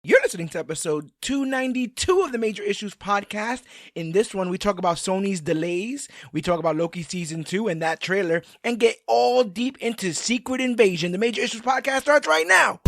You're listening to episode 292 of the Major Issues podcast. In this one, we talk about Sony's delays, we talk about Loki Season 2 and that trailer, and get all deep into Secret Invasion. The Major Issues podcast starts right now.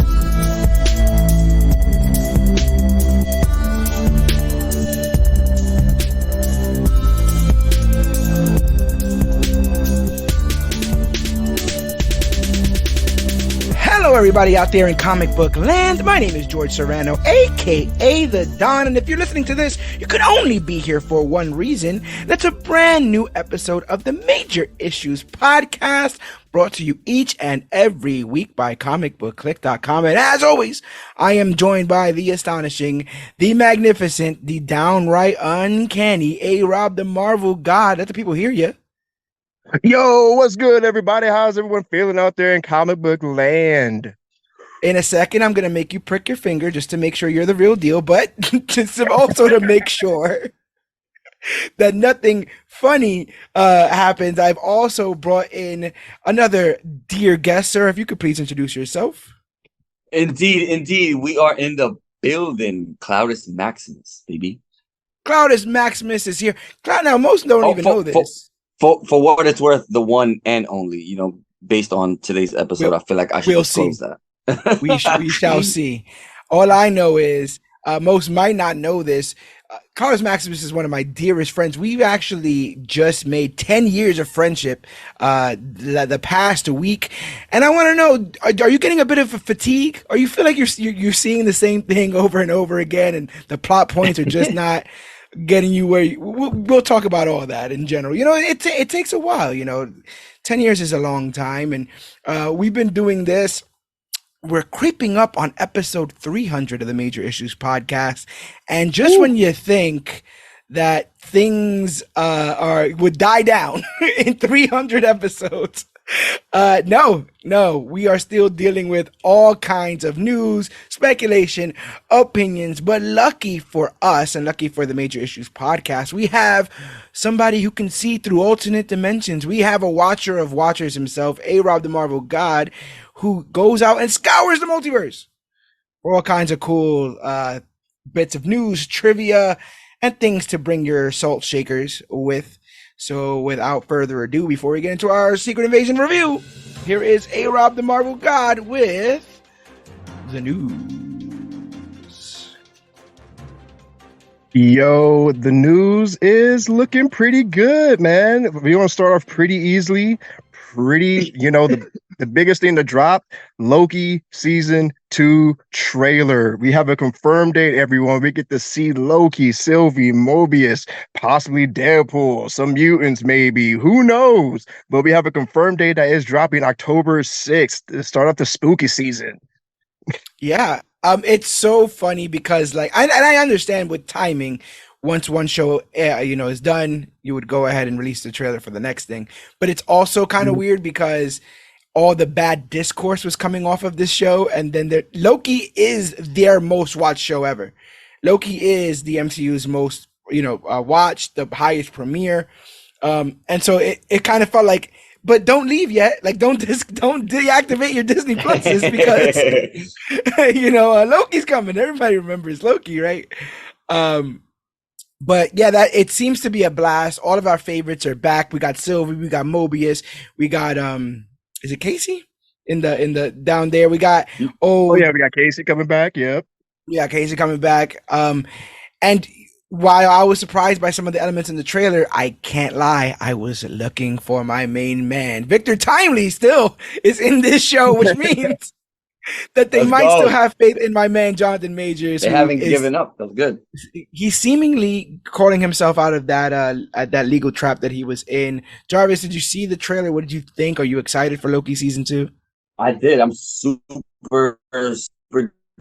Hello, everybody out there in comic book land. My name is George Serrano, aka The Don, and if you're listening to this, you could only be here for one reason. That's a brand new episode of the Major Issues podcast, brought to you each and every week by ComicBookClique.com. And as always, I am joined by the astonishing, the magnificent, the downright uncanny A-Rob, the Marvel God. Let the people hear you. Yo, what's good, everybody? How's everyone feeling out there in comic book land? In a second, I'm going to make you prick your finger just to make sure you're the real deal, but just also to make sure that nothing funny happens. I've also brought in another dear guest, sir. If you could please introduce yourself. Indeed. We are in the building. Cloudus Maximus, baby. Cloudus Maximus is here. Now, most don't even know this. For what it's worth, the one and only, based on today's episode, I feel like I should disclose that. we shall see. All I know is, most might not know this, Cloudus Maximus is one of my dearest friends. We've actually just made 10 years of friendship the past week. And I want to know, are you getting a bit of a fatigue? Or you feel like you're seeing the same thing over and over again and the plot points are just not getting you where we'll talk about all that in general. It takes a while. 10 years is a long time, and we've been doing this. We're creeping up on episode 300 of the Major Issues podcast, and just when you think that things would die down in 300 episodes, no, we are still dealing with all kinds of news, speculation, opinions, but lucky for us and lucky for the Major Issues podcast, we have somebody who can see through alternate dimensions. We have a watcher of watchers himself, A-Rob the Marvel God, who goes out and scours the multiverse for all kinds of cool bits of news, trivia, and things to bring your salt shakers with. So without further ado, before we get into our Secret Invasion review, here is A-Rob the Marvel God with the news. Yo, the news is looking pretty good, man. We want to start off pretty easily. The biggest thing to drop, Loki Season 2 trailer. We have a confirmed date, everyone. We get to see Loki, Sylvie, Mobius, possibly Deadpool, some mutants maybe. Who knows? But we have a confirmed date that is dropping October 6th to start off the spooky season. Yeah. It's so funny because I understand with timing, once one show is done, you would go ahead and release the trailer for the next thing. But it's also kind of weird because all the bad discourse was coming off of this show, and then Loki is their most watched show ever. Loki is the MCU's most watched, the highest premiere, and so it kind of felt like, but don't leave yet. Like don't deactivate your Disney Pluses because Loki's coming. Everybody remembers Loki, right? But yeah, that it seems to be a blast. All of our favorites are back. We got Sylvie, we got Mobius, we got is it Casey in the down there? We got we got Casey coming back. Yep. Yeah, Casey coming back. And while I was surprised by some of the elements in the trailer, I can't lie, I was looking for my main man. Victor Timely still is in this show, which means that they still have faith in my man Jonathan Majors. They haven't given up. That's good. He's seemingly calling himself out of that legal trap that he was in. Jarvis, did you see the trailer? What did you think? Are you excited for Loki Season 2? I did. I'm super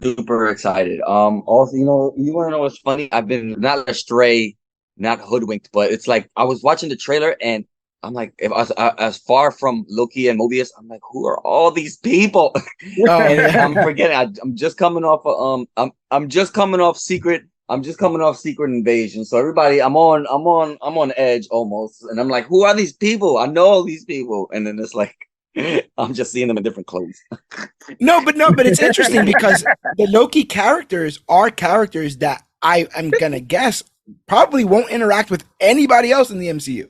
duper excited. Also, you want to know what's funny? I've been not astray, not hoodwinked, but it's like I was watching the trailer and I'm like, if I was as far from Loki and Mobius, I'm like, who are all these people? And I'm forgetting. I'm just coming off. I'm just coming off Secret Invasion. So everybody, I'm on edge almost, and I'm like, who are these people? I know all these people, and then it's like, I'm just seeing them in different clothes. But it's interesting because the Loki characters are characters that I am gonna guess probably won't interact with anybody else in the MCU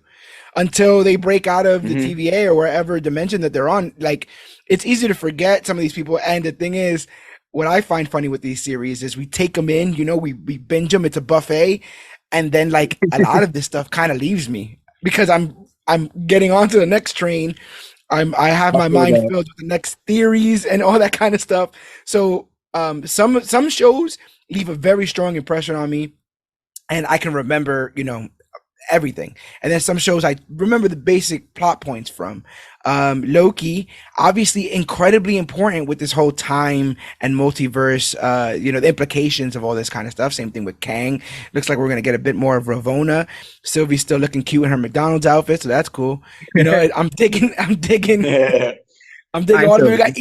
until they break out of the TVA or wherever dimension that they're on. Like, it's easy to forget some of these people. And the thing is, what I find funny with these series is we take them in, we binge them. It's a buffet. And then like a lot of this stuff kind of leaves me because I'm getting onto the next train. I have my mind filled with the next theories and all that kind of stuff. So some shows leave a very strong impression on me, and I can remember, everything. And then some shows I remember the basic plot points from. Loki, obviously incredibly important with this whole time and multiverse, the implications of all this kind of stuff. Same thing with Kang. Looks like we're going to get a bit more of Ravonna. Sylvie's still looking cute in her McDonald's outfit, so that's cool. I'm digging all of them. We got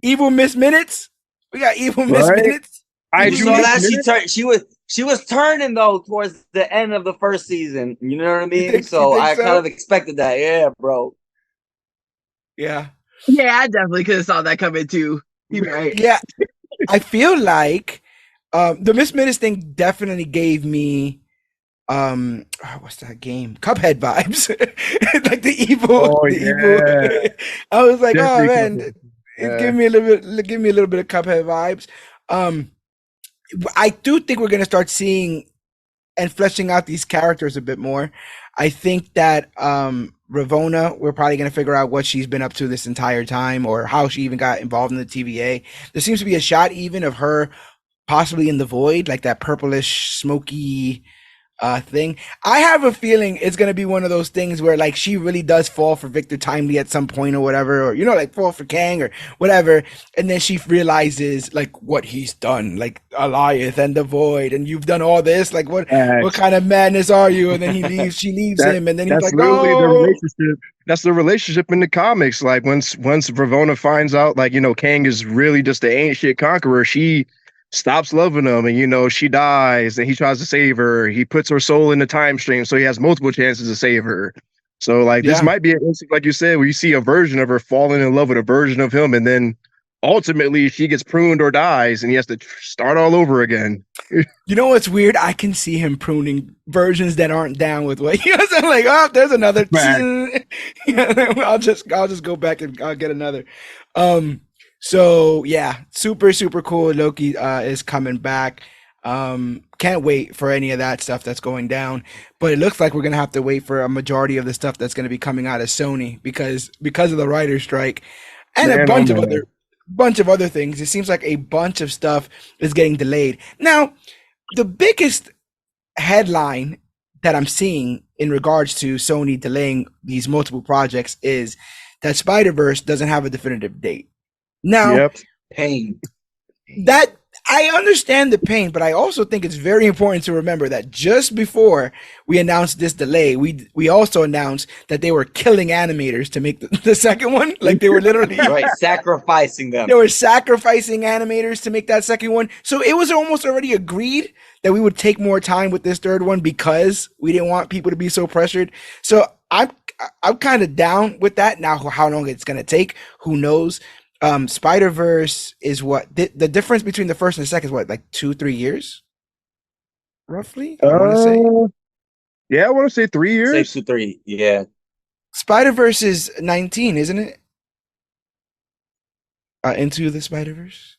evil Miss Minutes. We got evil Miss Minutes. I saw that she was turning though towards the end of the first season. You know what I mean? So I kind of expected that. Yeah, bro. Yeah. Yeah, I definitely could have saw that coming too. You're right. Yeah. I feel like the Miss Minutes thing definitely gave me what's that game? Cuphead vibes. Like the evil. Evil. I was like, definitely, oh man, give me a little bit of Cuphead vibes. I do think we're gonna start seeing and fleshing out these characters a bit more. I think that Ravonna, we're probably going to figure out what she's been up to this entire time or how she even got involved in the TVA. There seems to be a shot even of her possibly in the void, like that purplish, smoky thing. I have a feeling it's going to be one of those things where like she really does fall for Victor Timely at some point or whatever, or, like fall for Kang or whatever. And then she realizes like what he's done, like Alioth and the void, and you've done all this. Like what kind of madness are you? And then she leaves him. And then he's like, really the relationship. That's the relationship in the comics. Like once Ravonna finds out, like, Kang is really just the ancient conqueror, she stops loving him, and she dies, and he tries to save her. He puts her soul in the time stream, so he has multiple chances to save her. So like this might be an instinct, like you said, where you see a version of her falling in love with a version of him, and then ultimately she gets pruned or dies, and he has to start all over again. You know what's weird? I can see him pruning versions that aren't down with what I'm like. Oh, there's another. I'll just go back and I'll get another. So yeah, super, super cool. Loki is coming back. Can't wait for any of that stuff that's going down. But it looks like we're gonna have to wait for a majority of the stuff that's gonna be coming out of Sony because of the writer's strike and a bunch of other things. It seems like a bunch of stuff is getting delayed. Now, the biggest headline that I'm seeing in regards to Sony delaying these multiple projects is that Spider-Verse doesn't have a definitive date. Now, pain. That I understand the pain, but I also think it's very important to remember that just before we announced this delay, we also announced that they were killing animators to make the second one. Like they were literally sacrificing them. They were sacrificing animators to make that second one. So it was almost already agreed that we would take more time with this third one because we didn't want people to be so pressured. So I'm kind of down with that. Now, how long it's gonna take, who knows? Spider-Verse is what the difference between the first and the second is what, like 2-3 years roughly? I want to say. Yeah, I want to say 3 years. Say 2-3. Yeah. Spider-Verse is 19, isn't it? Into the Spider-Verse.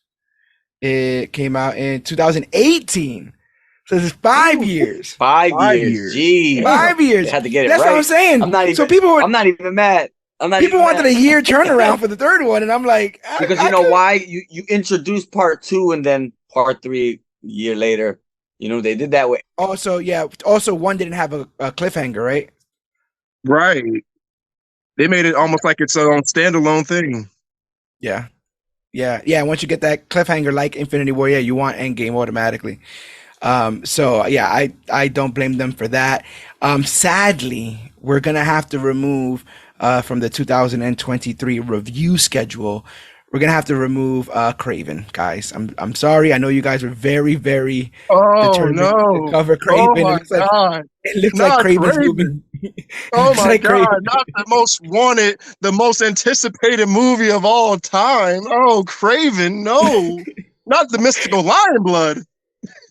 It came out in 2018. So it's 5 years. 5 years. Jeez. 5 years. You had to get it That's right. What I'm saying. I'm not even mad. People wanted a year turnaround for the third one, and I'm like, because you know why? You introduced part 2 and then part 3 a year later. They did that way. Also, one didn't have a cliffhanger, right? Right. They made it almost like it's a standalone thing. Yeah. Once you get that cliffhanger like Infinity War, you want Endgame automatically. So yeah, I don't blame them for that. Sadly, we're gonna have to remove from the 2023 review schedule we're gonna have to remove Craven, guys. I'm sorry. I know you guys are very, very Oh determined to no! cover Oh Craven. my God! It looks like Not Craven's Craven! moving. It Oh looks my like God! Craven. Not the most wanted, the most anticipated movie of all time. Oh, Craven! No, not the mystical lion blood.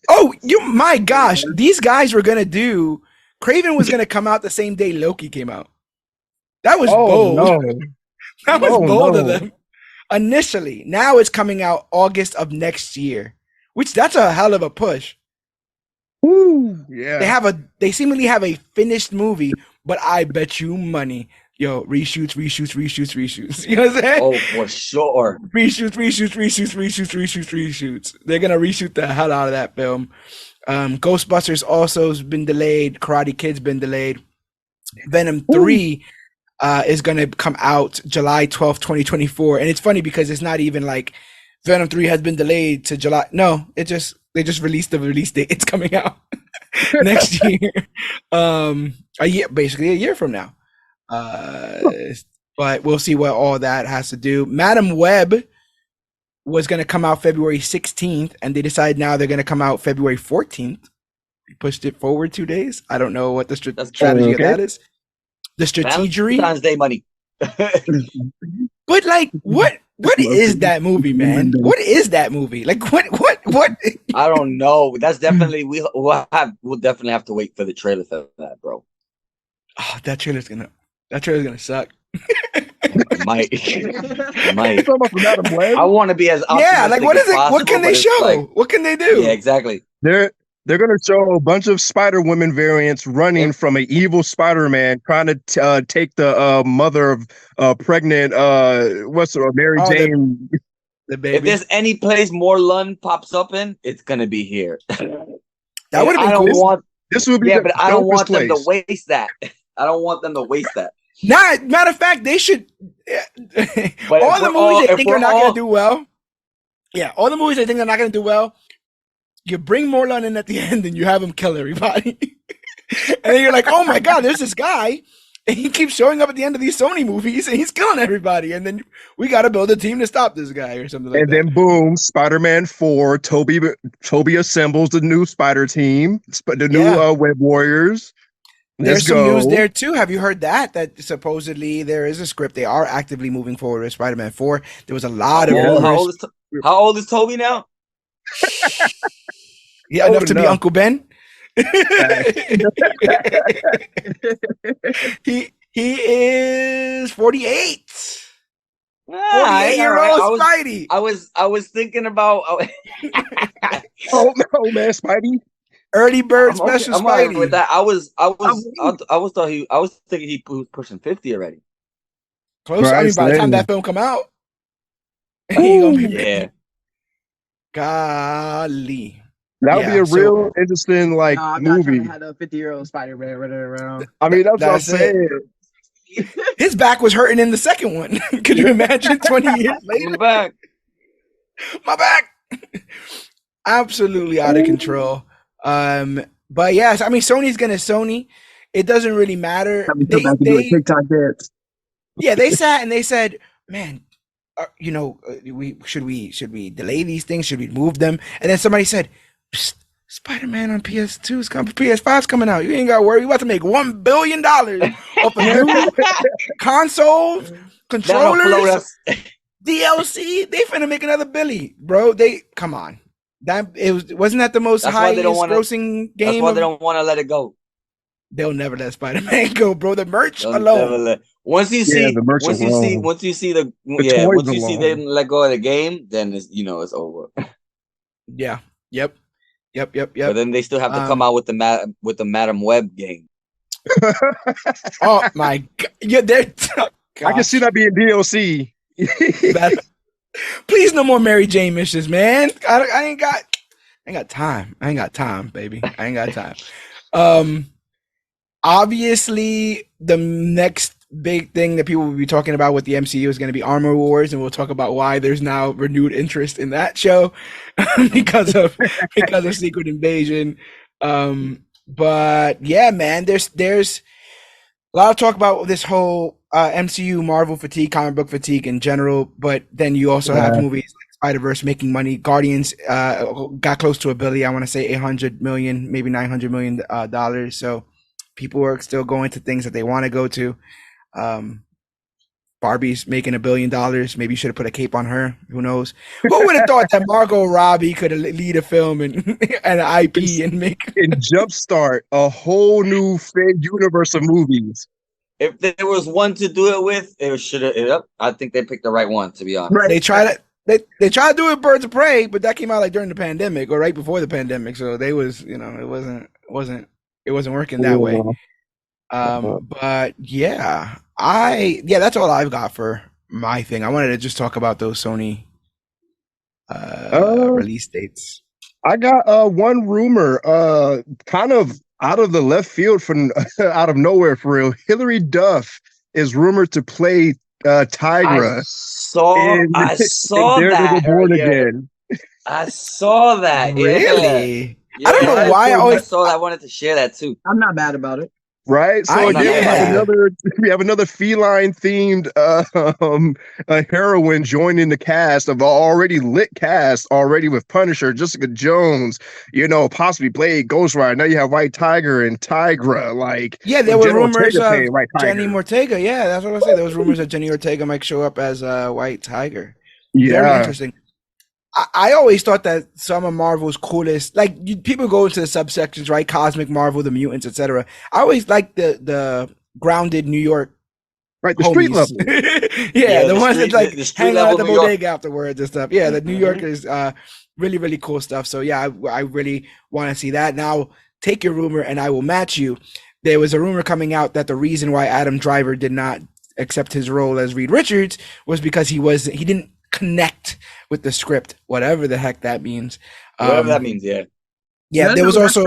Oh, my gosh, these guys were gonna do. Craven was gonna come out the same day Loki came out. That was Oh bold. no! That was Oh bold of no! them. Initially, now it's coming out August of next year, which that's a hell of a push. Woo! Yeah. They seemingly have a finished movie, but I bet you money, yo, reshoots. You know what I'm saying? Oh, for sure. Reshoots. They're gonna reshoot the hell out of that film. Ghostbusters also has been delayed. Karate Kid's been delayed. Venom 3 is going to come out July 12th, 2024. And it's funny because it's not even like Venom 3 has been delayed to July. No, they just released the release date. It's coming out next year. Basically a year from now. But we'll see what all that has to do. Madam Web was going to come out February 16th, and they decided now they're going to come out February 14th. They pushed it forward 2 days. I don't know what the strategy of that is. The strategery. Valentine's Day money. But like, what is that movie, man? What is that movie? Like, what? I don't know. That's definitely we'll definitely have to wait for the trailer for that, bro. Oh, that trailer's gonna suck. It might. It might. I want to be as yeah. Like, what is it? Possible, what can they show? Like, what can they do? Yeah, exactly. They're gonna show a bunch of Spider Woman variants running from an evil Spider-Man trying to take the mother of pregnant Mary Jane. The baby. If there's any place Morlun pops up in, it's gonna be here. That would have been cool. This would be but I don't want them to waste that. I don't want them to waste that. Matter of fact, they should. But all the movies they think are not going to do well. Yeah, all the movies they think they're not going to do well. You bring Morlun in at the end and you have him kill everybody. And then you're like, oh my God, there's this guy. And he keeps showing up at the end of these Sony movies and he's killing everybody. And then we got to build a team to stop this guy or something like that. And then boom, Spider-Man 4, Toby assembles the new Spider team, the new Web Warriors. There's some news there too. Have you heard that? That supposedly there is a script. They are actively moving forward with Spider-Man 4. There was a lot of rumors. How old is Toby now? Yeah, enough to be Uncle Ben. he is 48. 48-year-old Spidey. I was thinking about oh man, Spidey. Early bird special Spidey. With that, I was thinking he was pushing 50 already. Close. I mean, by the time that film come out, he gonna be 50. Golly. That would be a real interesting movie. Not had a 50-year-old Spider-Man running around. I mean, that's what I'm saying. His back was hurting in the second one. Could you imagine 20 years later? My back. Absolutely out of control. But yes, I mean, Sony's gonna Sony. It doesn't really matter. They TikTok dance. Yeah, they sat and they said, "Man, should we delay these things? Should we move them?" And then somebody said, "Spider-Man on PS2 is coming. PS5's coming out. You ain't got to worry. You about to make $1 billion off of new consoles, controllers, DLC. They finna make another Billy, bro. They come on." Wasn't that the most highest grossing game? That's why they don't want to let it go. They'll never let Spider-Man go, bro. The merch alone. Once you see them let go of the game, then it's over. Yeah. Yep. But then they still have to come out with the Madam Web game. Oh my God! Yeah, I can see that being DLC. Please, no more Mary Jane missions, man. I ain't got time. I ain't got time, baby. I ain't got time. Obviously, the next big thing that people will be talking about with the MCU is going to be Armor Wars, and we'll talk about why there's now renewed interest in that show because of Secret Invasion. But yeah, man, there's a lot of talk about this whole MCU, Marvel fatigue, comic book fatigue in general, but then you also have movies like Spider-Verse making money. Guardians got close to $1 billion. I want to say 800 million, maybe 900 million dollars. So people are still going to things that they want to go to. Barbie's making $1 billion. Maybe you should have put a cape on her. Who knows? Who would have thought that Margot Robbie could lead a film and an IP and make and jumpstart a whole new universe of movies. If there was one to do it with, it should have. I think they picked the right one, to be honest. Right. They tried they tried to do it Birds of Prey, but that came out like during the pandemic or right before the pandemic. So they was, it wasn't working that way. But yeah, that's all I've got for my thing. I wanted to just talk about those Sony release dates. I got one rumor, kind of out of the left field from out of nowhere for real. Hilary Duff is rumored to play Tigra. I saw that. Born Again. I saw that. Really? Yeah. I don't know why I always saw that. I wanted to share that too. I'm not mad about it. Right, so again, we have another feline themed heroine joining the cast of already lit cast already with Punisher, Jessica Jones, possibly played Ghost Rider. Now you have White Tiger and Tigra. Like, there were rumors of Jenny Ortega. Yeah, that's what I say. There was rumors that Jenny Ortega might show up as White Tiger. Yeah, very interesting. I always thought that some of Marvel's coolest, people go into the subsections, right? Cosmic, Marvel, the mutants, etc. I always like the grounded New York, right? The street level, the ones that hang out at the bodega afterwards and stuff. Yeah, the New Yorkers, really, really cool stuff. So yeah, I really want to see that. Now, take your rumor, and I will match you. There was a rumor coming out that the reason why Adam Driver did not accept his role as Reed Richards was because he didn't connect with the script, whatever the heck that means. Whatever that means, yeah. Yeah, there was also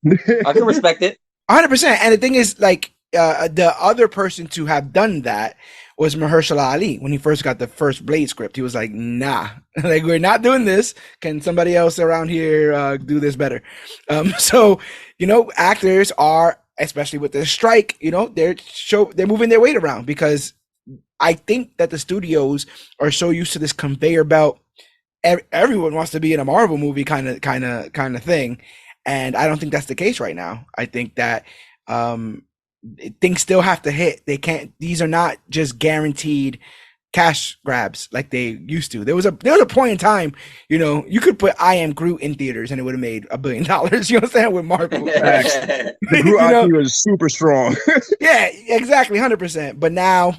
I can respect it. 100%. And the thing is, the other person to have done that was Mahershala Ali. When he first got the first Blade script, he was like, nah, we're not doing this. Can somebody else around here do this better? So, actors are, especially with the strike, they're moving their weight around because I think that the studios are so used to this conveyor belt. Everyone wants to be in a Marvel movie kind of thing. And I don't think that's the case right now. I think that things still have to hit. These are not just guaranteed cash grabs like they used to. There was a point in time, you could put I Am Groot in theaters and it would have made $1 billion. You know what I'm saying? With Marvel. The Groot IP was super strong. Yeah, exactly. 100%. But now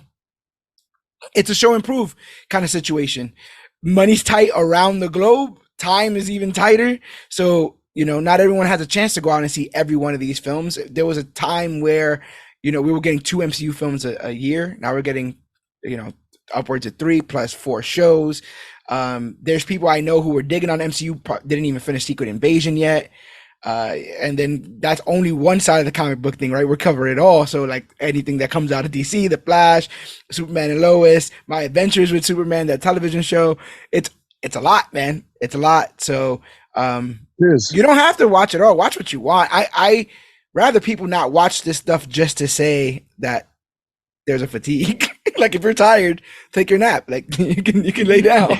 it's a show and prove kind of situation. Money's tight around the globe. Time is even tighter. So, not everyone has a chance to go out and see every one of these films. There was a time where, we were getting 2 MCU films a year. Now we're getting, upwards of 3 plus 4 shows. There's people I know who were digging on MCU, didn't even finish Secret Invasion yet. And then that's only one side of the comic book thing, right? We're covering it all. So anything that comes out of DC, The Flash, Superman and Lois, My Adventures with Superman, that television show, it's a lot, man. It's a lot. So you don't have to watch it all. Watch what you want. I rather people not watch this stuff just to say that there's a fatigue. If you're tired, take your nap. You can lay down.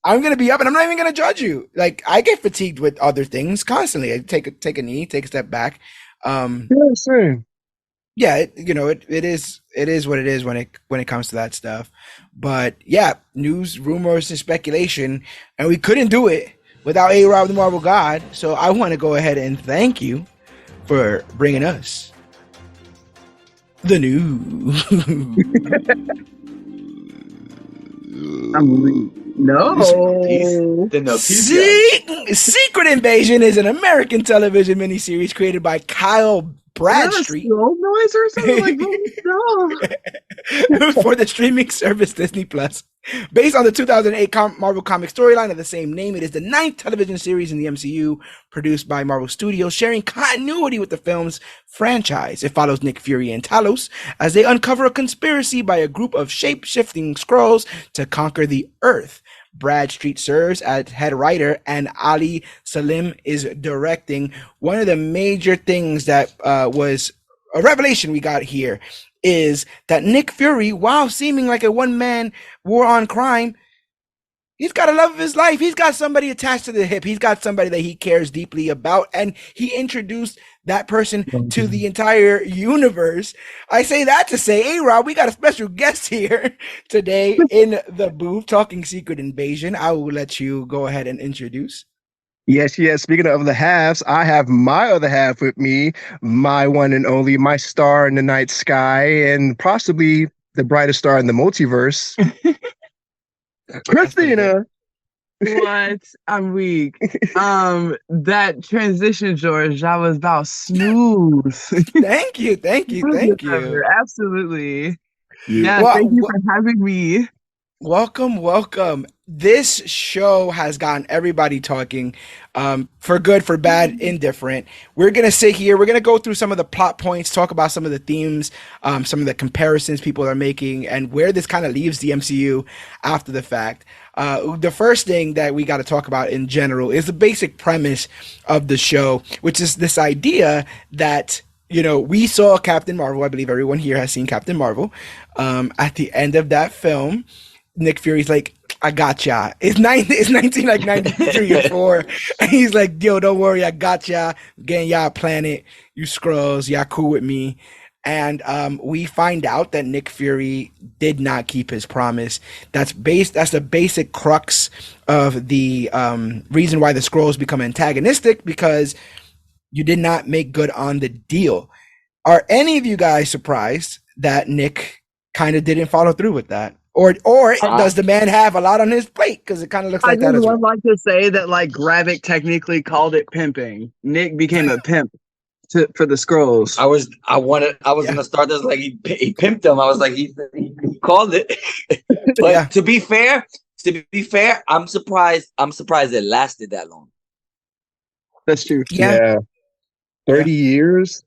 I'm gonna be up, and I'm not even gonna judge you. I get fatigued with other things constantly. I take a knee, take a step back. Same. Yeah, it is what it is when it comes to that stuff. But yeah, news, rumors, and speculation, and we couldn't do it without A-Rob the Marvel God. So I want to go ahead and thank you for bringing us the news. Secret Invasion is an American television miniseries created by Kyle Bradstreet. Noise or something for the streaming service Disney Plus. Based on the 2008 Marvel comic storyline of the same name, it is the 9th television series in the MCU produced by Marvel Studios, sharing continuity with the film's franchise. It follows Nick Fury and Talos as they uncover a conspiracy by a group of shape-shifting Skrulls to conquer the Earth. Bradstreet serves as head writer, and Ali Salim is directing. One of the major things that was a revelation we got here is that Nick Fury, while seeming like a one-man war on crime, he's got a love of his life. He's got somebody attached to the hip. He's got somebody that he cares deeply about. And he introduced that person to the entire universe. I say that to say, hey, Rob, we got a special guest here today in the booth talking Secret Invasion. I will let you go ahead and introduce. Yes, yes. Speaking of the halves, I have my other half with me, my one and only, my star in the night sky, and possibly the brightest star in the multiverse, Christina. What? I'm weak. That transition, George, that was about smooth. Thank you. Absolutely. Yeah. Yeah, thank you for having me. Welcome. This show has gotten everybody talking, for good, for bad, indifferent. We're going to sit here. We're going to go through some of the plot points, talk about some of the themes, some of the comparisons people are making, and where this kind of leaves the MCU after the fact. The first thing that we got to talk about in general is the basic premise of the show, which is this idea that, you know, we saw Captain Marvel. I believe everyone here has seen Captain Marvel. At the end of that film, Nick Fury's like, I gotcha. It's 1993 or 4. And he's like, yo, don't worry, I gotcha. Getting y'all planet. You Skrulls, y'all cool with me. And we find out that Nick Fury did not keep his promise. That's the basic crux of the reason why the Skrulls become antagonistic, because you did not make good on the deal. Are any of you guys surprised that Nick kind of didn't follow through with that? Or does the man have a lot on his plate? Because it kind of looks like that as well. I'd like to say that, like, Gravik technically called it pimping. Nick became a pimp for the Skrulls. I was gonna start this like he pimped them. I was like he called it. But to be fair, I'm surprised it lasted that long. That's true. Yeah. 30 years.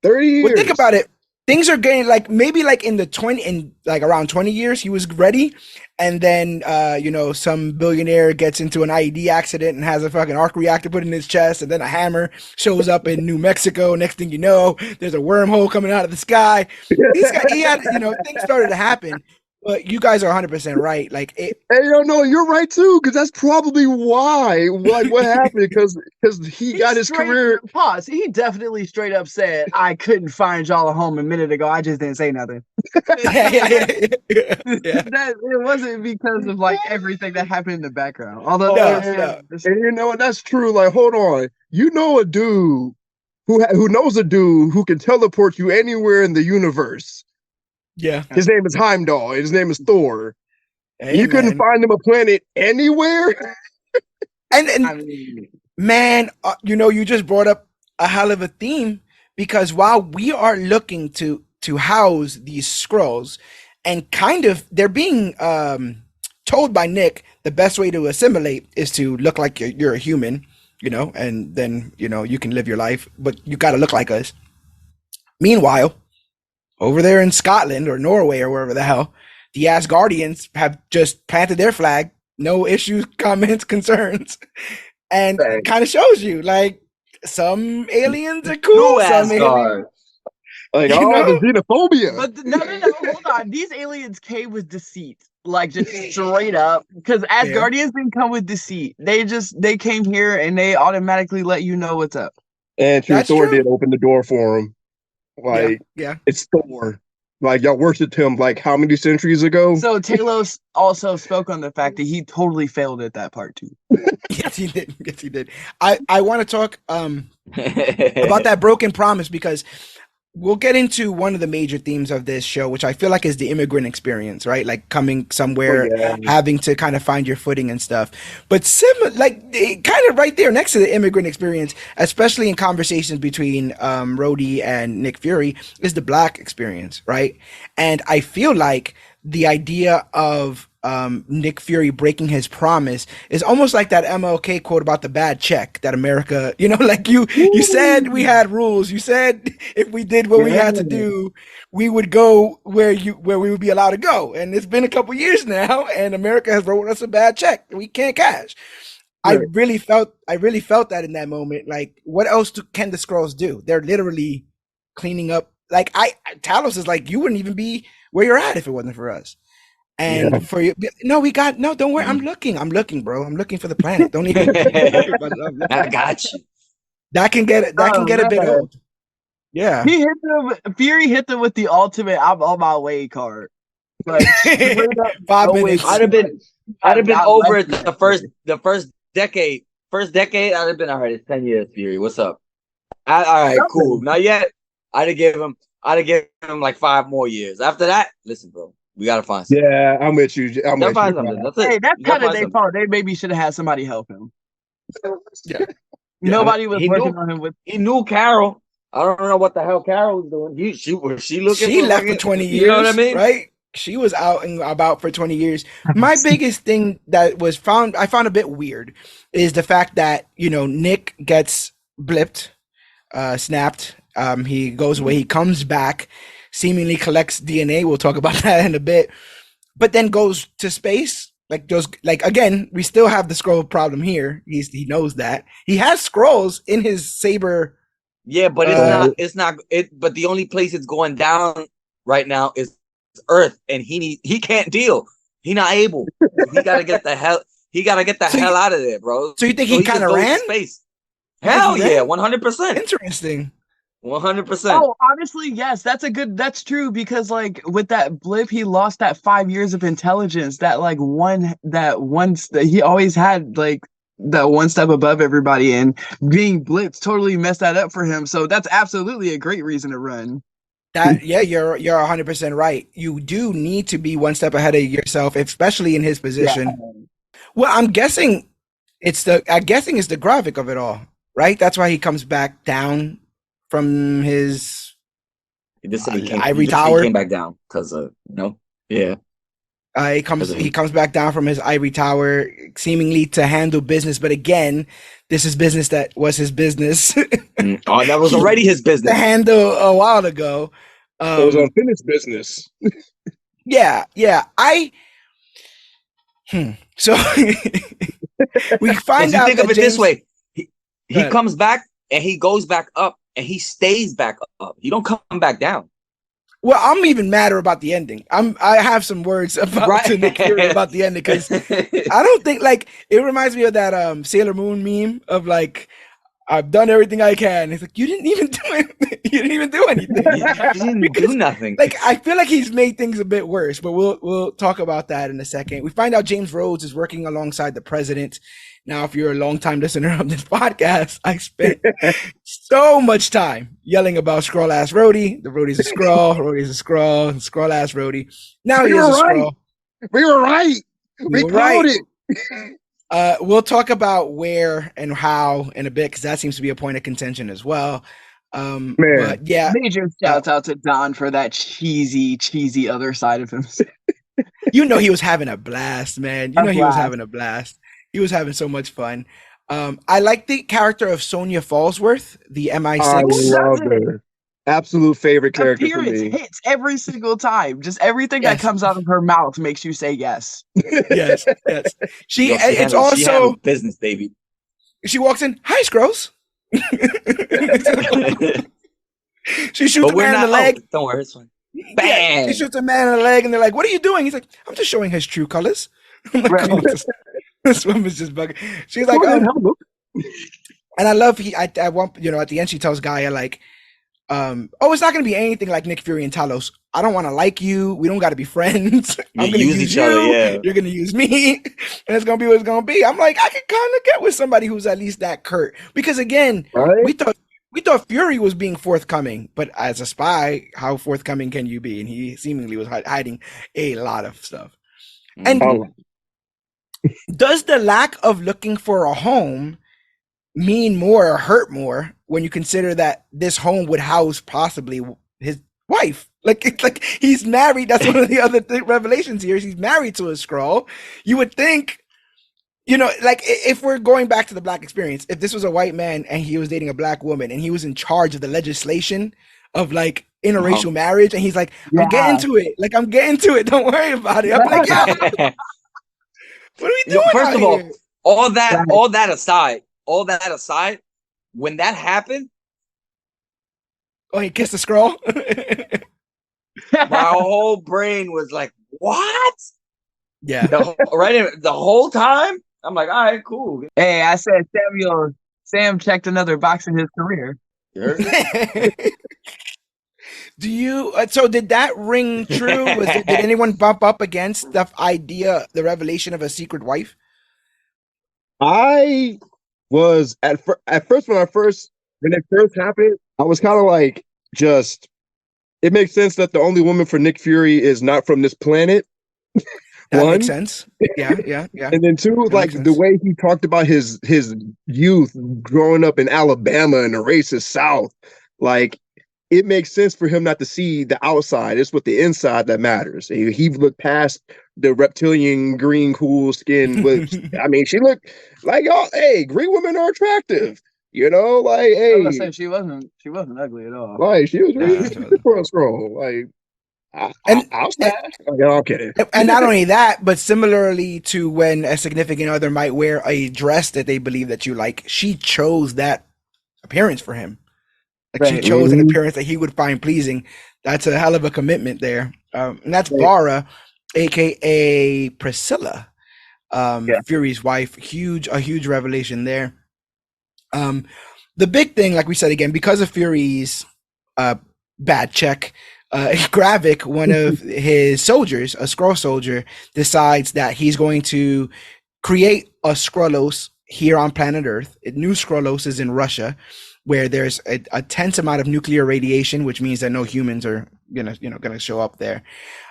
30 years. Well, think about it. Things are getting maybe in the around 20 years he was ready, and then some billionaire gets into an IED accident and has a fucking arc reactor put in his chest, and then a hammer shows up in New Mexico. Next thing you know, there's a wormhole coming out of the sky. He had things started to happen. But you guys are 100% right. Hey, no, you're right too, because that's probably why. Like, what happened? Because he got his career. Pause. He definitely straight up said, "I couldn't find y'all a home a minute ago. I just didn't say nothing." Yeah. That it wasn't because of everything that happened in the background. Although, and that's true. Like, hold on, a dude who knows a dude who can teleport you anywhere in the universe. Yeah. His name is Heimdall. His name is Thor. Hey, you couldn't find him a planet anywhere? Man, you just brought up a hell of a theme, because while we are looking to house these Skrulls, and kind of they're being told by Nick the best way to assimilate is to look like you're a human, and then, you can live your life, but you got to look like us. Meanwhile, over there in Scotland or Norway or wherever the hell, the Asgardians have just planted their flag. No issues, comments, concerns. And it kind of shows you, some aliens are cool. Some aliens, the xenophobia. But no, hold on. These aliens came with deceit. Just straight up. Because Asgardians didn't come with deceit. They came here and they automatically let you know what's up. And Thor did open the door for him. It's Thor. Y'all worshipped him how many centuries ago? So Talos also spoke on the fact that he totally failed at that part too. Yes, he did. I want to talk about that broken promise, because we'll get into one of the major themes of this show, which I feel like is the immigrant experience, right? Coming somewhere, having to kind of find your footing and stuff. But kind of right there next to the immigrant experience, especially in conversations between Rhodey and Nick Fury, is the Black experience, right? And I feel like the idea of Nick Fury breaking his promise is almost like that MLK quote about the bad check that America, you said we had rules. You said if we did what we had to do, we would go where we would be allowed to go. And it's been a couple years now, and America has wrote us a bad check we can't cash. Right. I really felt that in that moment. What else can the Skrulls do? They're literally cleaning up like Talos is like, you wouldn't even be where you're at if it wasn't for us. And Yeah. for you, no, don't worry. I'm looking, bro. I'm looking for the planet. Don't even worry about it. I'm looking. I got you. That can get a bit man. old. Yeah. He hit them. Fury hit them with the ultimate "I'm on my way" card. Like straight up, 5 no way. minutes. I'd have been God over bless it you. the first decade. First decade, I'd have been all right. It's 10 years, Fury. What's up? All right, cool. Something. Not yet. I'd have given him like 5 more years. After that, listen, bro, we gotta find something. Yeah, I'm with you. I'm Gotta with find you. something. That's it. Hey, that's You gotta kind of find their something. fault. They maybe should have had somebody help him. Yeah. Nobody was He working knew on him with. he knew Carol. I don't know what the hell Carol was doing. She looking She for left for fucking- 20 years, You know what I mean? right? She was out and about for 20 years. My biggest thing that I found a bit weird is the fact that, Nick gets blipped, snapped. He goes away, he comes back, seemingly collects DNA. We'll talk about that in a bit, but then goes to space. Again, we still have the scroll problem here. He knows that. He has scrolls in his saber. Yeah, but it's not but the only place it's going down right now is Earth, and he can't deal. He not able. He gotta get the hell hell out of there, bro. So you think he kind of just goes to ran? space? You think Hell he yeah, ran? 100%. Interesting. 100%. Oh, honestly, yes, that's true because like with that blip, he lost that 5 years of intelligence. He always had like that one step above everybody, and being blipped totally messed that up for him. So that's absolutely a great reason to run. You're 100% right. You do need to be one step ahead of yourself, especially in his position. Well, I'm guessing it's the graphic of it all, right? That's why he comes back down from his ivory tower. He came back down because yeah. He comes back down from his ivory tower, seemingly to handle business. But again, this is business that was his business. Oh, that was already his business to handle a while ago. It was unfinished business. Yeah. So we find out. Think of it James, this way: he comes back and he goes back up and he stays back up. You don't come back down. Well, I'm even madder about the ending. I have some words to Nick Fury about the ending because I don't think it reminds me of that Sailor Moon meme of like, I've done everything I can. It's like you didn't even do it. You didn't even do anything. You didn't do nothing. I feel like he's made things a bit worse, but we'll talk about that in a second. We find out James Rhodes is working alongside the president. Now, if you're a long-time listener of this podcast, I spent so much time yelling about Skrull-ass Rhodey. The Rhodey's a Skrull, Rhodey's a Skrull, Skrull-ass Rhodey. Now he is a Skrull. We were right. We called it. We'll talk about where and how in a bit because that seems to be a point of contention as well. But yeah, major shouts out to Don for that cheesy other side of him. He was having a blast, man. He was having a blast. He was having so much fun. I like the character of Sonya Fallsworth, the MI6. I love her. Absolute favorite character for me. Hits every single time. Just everything that comes out of her mouth makes you say yes. Yes. It's also business, baby. She walks in, hi, Skrulls. She shoots a man in the leg. Don't worry, it's fine. Bang! She shoots a man in the leg, and they're like, "What are you doing?" He's like, "I'm just showing his true colors." I'm like, Right. this woman's just bugging. She's like, and I love at the end she tells Gaia like, it's not gonna be anything like Nick Fury and Talos. I don't want to like you. We don't got to be friends. I'm gonna use each you. other, yeah. You're gonna use me, and it's gonna be what it's gonna be. I'm like, I can kind of get with somebody who's at least that curt because again, we thought Fury was being forthcoming, but as a spy, how forthcoming can you be? And he seemingly was hiding a lot of stuff. And does the lack of looking for a home mean more or hurt more when you consider that this home would house possibly his wife? Like he's married. That's one of the other revelations here. He's married to a Skrull. You would think, if we're going back to the black experience, if this was a white man and he was dating a black woman and he was in charge of the legislation of like interracial marriage, and he's like, I'm getting to it. Like, I'm getting to it. Don't worry about it. I'm like, yeah. What are we doing? First of all that aside, when that happened, Oh, he kissed the scroll. My whole brain was like, what? Yeah. The whole time? I'm like, all right, cool. Hey, I said Sam checked another box in his career. You heard me? Do you? So did that ring true? Did anyone bump up against the idea, the revelation of a secret wife? I was at first when it first happened, I was kind of like, just it makes sense that the only woman for Nick Fury is not from this planet. That makes One, sense. Yeah. and then two, That like makes the sense. way he talked about his youth growing up in Alabama and the racist South, like it makes sense for him not to see the outside. It's what the inside that matters. He looked past the reptilian green cool skin. Which I mean, she looked like, oh, hey, green women are attractive. You know, like, I was hey, gonna say she wasn't ugly at all. like she was really Nah, for a scroll. Like, and I'll smash. No, I'm kidding. and not only that, but similarly to when a significant other might wear a dress that they believe that you like, she chose that appearance for him. Like she Right. chose an appearance that he would find pleasing. That's a hell of a commitment there. And that's Vara, aka Priscilla, Fury's wife. A huge revelation there. The big thing, like we said again, because of Fury's bad check, Gravik, one of his soldiers, a Skrull soldier, decides that he's going to create a Skrullos here on planet Earth. New Skrullos is in Russia, where there's a tense amount of nuclear radiation, which means that no humans are gonna show up there.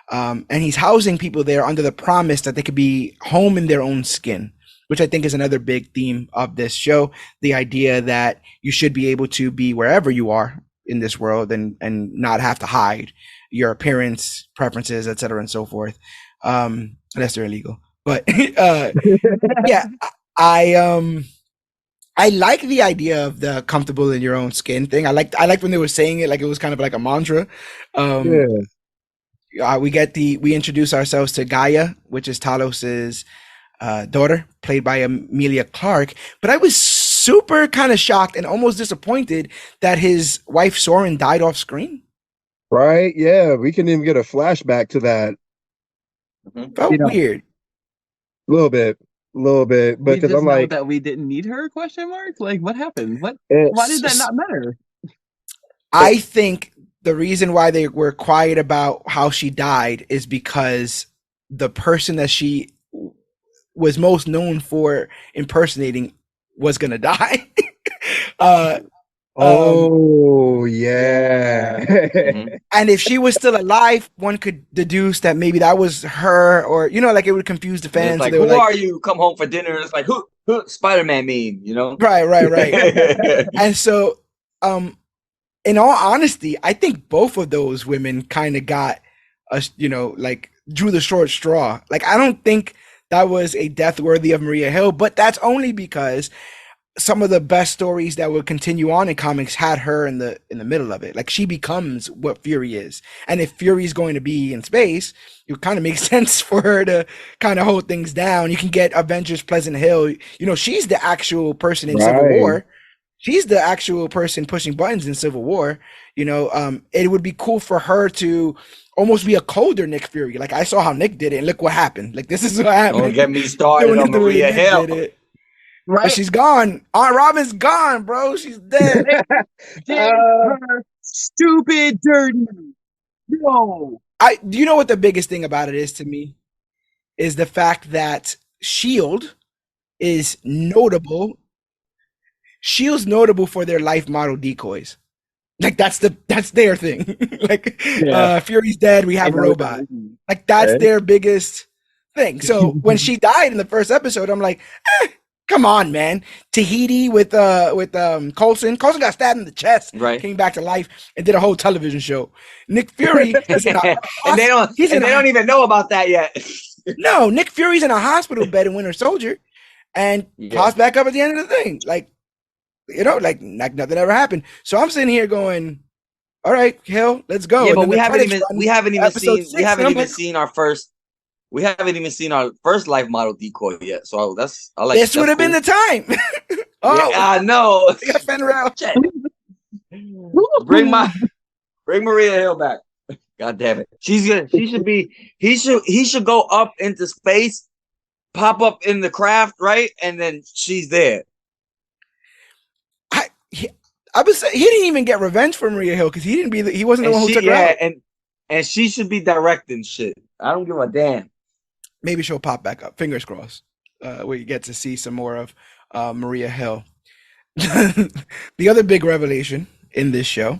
And he's housing people there under the promise that they could be home in their own skin, which I think is another big theme of this show. The idea that you should be able to be wherever you are in this world and not have to hide your appearance, preferences, etc., and so forth. Unless they're illegal. But yeah, I like the idea of the comfortable in your own skin thing. I like when they were saying it like it was kind of like a mantra. We introduce ourselves to Gaia, which is Talos's daughter, played by Emilia Clarke. But I was super kind of shocked and almost disappointed that his wife Soren died off screen. Right? Yeah, we can even get a flashback to that. Felt weird. A little bit, but because I'm like that we didn't need her? Question mark. Like, what happened? Why did that not matter? I think the reason why they were quiet about how she died is because the person that she was most known for impersonating was gonna die. Oh yeah. And if she was still alive, one could deduce that maybe that was her, or like it would confuse the fans. It's like, so who are you? Come home for dinner. It's like, who Spider-Man mean? Right. And so, in all honesty, I think both of those women kind of got us, like drew the short straw. Like I don't think that was a death worthy of Maria Hill, but that's only because some of the best stories that will continue on in comics had her in the middle of it. Like she becomes what Fury is. And if Fury's going to be in space, it kind of makes sense for her to kind of hold things down. You can get Avengers Pleasant Hill. She's the actual person in Civil War. She's the actual person pushing buttons in Civil War. It would be cool for her to almost be a colder Nick Fury. Like I saw how Nick did it and look what happened. Like this is what happened. Don't get me started on Maria Hill. Right. But she's gone. Aunt Robin's gone, bro. She's dead. Her stupid dirty. No. Do you know what the biggest thing about it is to me? Is the fact that S.H.I.E.L.D. is notable. S.H.I.E.L.D.'s notable for their life model decoys. Like that's their thing. Like Fury's dead, we have a robot. Like that's their biggest thing. So when she died in the first episode, I'm like, come on, man. Tahiti with Coulson. Coulson got stabbed in the chest, came back to life, and did a whole television show. Nick Fury is in a and they don't even know about that yet. No, Nick Fury's in a hospital bed in Winter Soldier, and pops back up at the end of the thing. Like nothing ever happened. So I'm sitting here going, all right, Hill, let's go. Yeah, and but we haven't even seen our first life model decoy yet. So I like this would have been the time. I know. Fenrir. bring Maria Hill back. God damn it. She should be, he should go up into space, pop up in the craft, right? And then she's there. I was he didn't even get revenge for Maria Hill because he wasn't the one who took her out. And she should be directing shit. I don't give a damn. Maybe she'll pop back up. Fingers crossed. We get to see some more of Maria Hill. The other big revelation in this show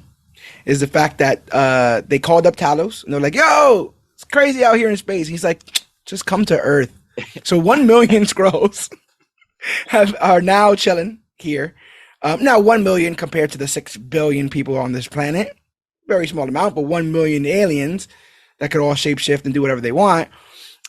is the fact that they called up Talos and they're like, "Yo, it's crazy out here in space." And he's like, "Just come to Earth." So 1 million Skrulls are now chilling here. Now 1 million compared to the 6 billion people on this planet, very small amount, but 1 million aliens that could all shapeshift and do whatever they want.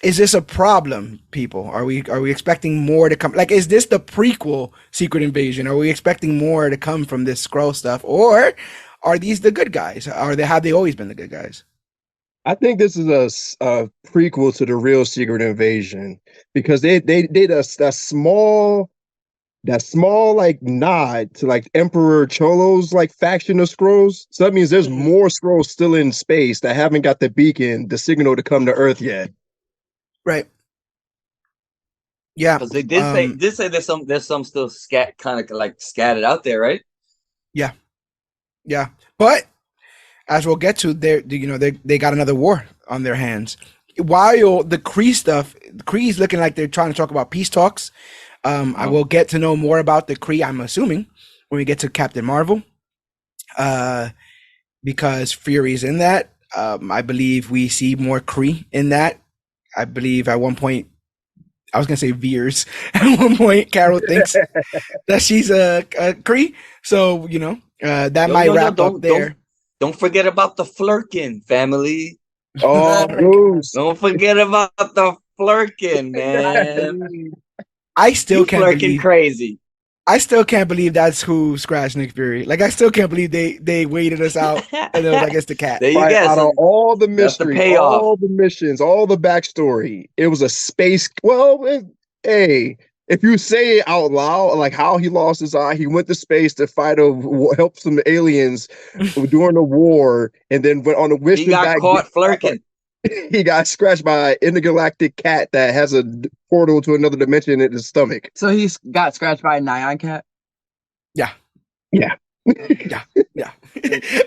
Is this a problem, people? Are we expecting more to come? Like, is this the prequel Secret Invasion? Are we expecting more to come from this Skrull stuff, or are these the good guys? Have they always been the good guys? I think this is a prequel to the real Secret Invasion because they did that small like nod to like Emperor Cholo's like faction of Skrulls. So that means there's more Skrulls still in space that haven't got the beacon, the signal to come to Earth yet. Right. Yeah. Because they did say there's some still kind of like scattered out there, right? Yeah. Yeah. But as we'll get to, they got another war on their hands. While the Kree stuff, the Kree's looking like they're trying to talk about peace talks. I will get to know more about the Kree, I'm assuming, when we get to Captain Marvel, because Fury's in that. I believe we see more Kree in that. I believe at one point, I was going to say Veers. At one point, Carol thinks that she's a Kree. So, that might wrap up there. Don't forget about the Flurkin family. Oh, don't forget about the Flurkin, man. I still can't believe crazy. I still can't believe that's who scratched Nick Fury. Like, I still can't believe they waited us out and it was like, it's the cat. There you go. Out of all the mystery, all the missions, all the backstory, it was a space. Well, hey, if you say it out loud, like how he lost his eye, he went to space to help some aliens during the war, and then went on a mission. He got caught flirking. He got scratched by an intergalactic cat that has a portal to another dimension in his stomach. So he got scratched by a Nyan cat? Yeah. Yeah. Yeah.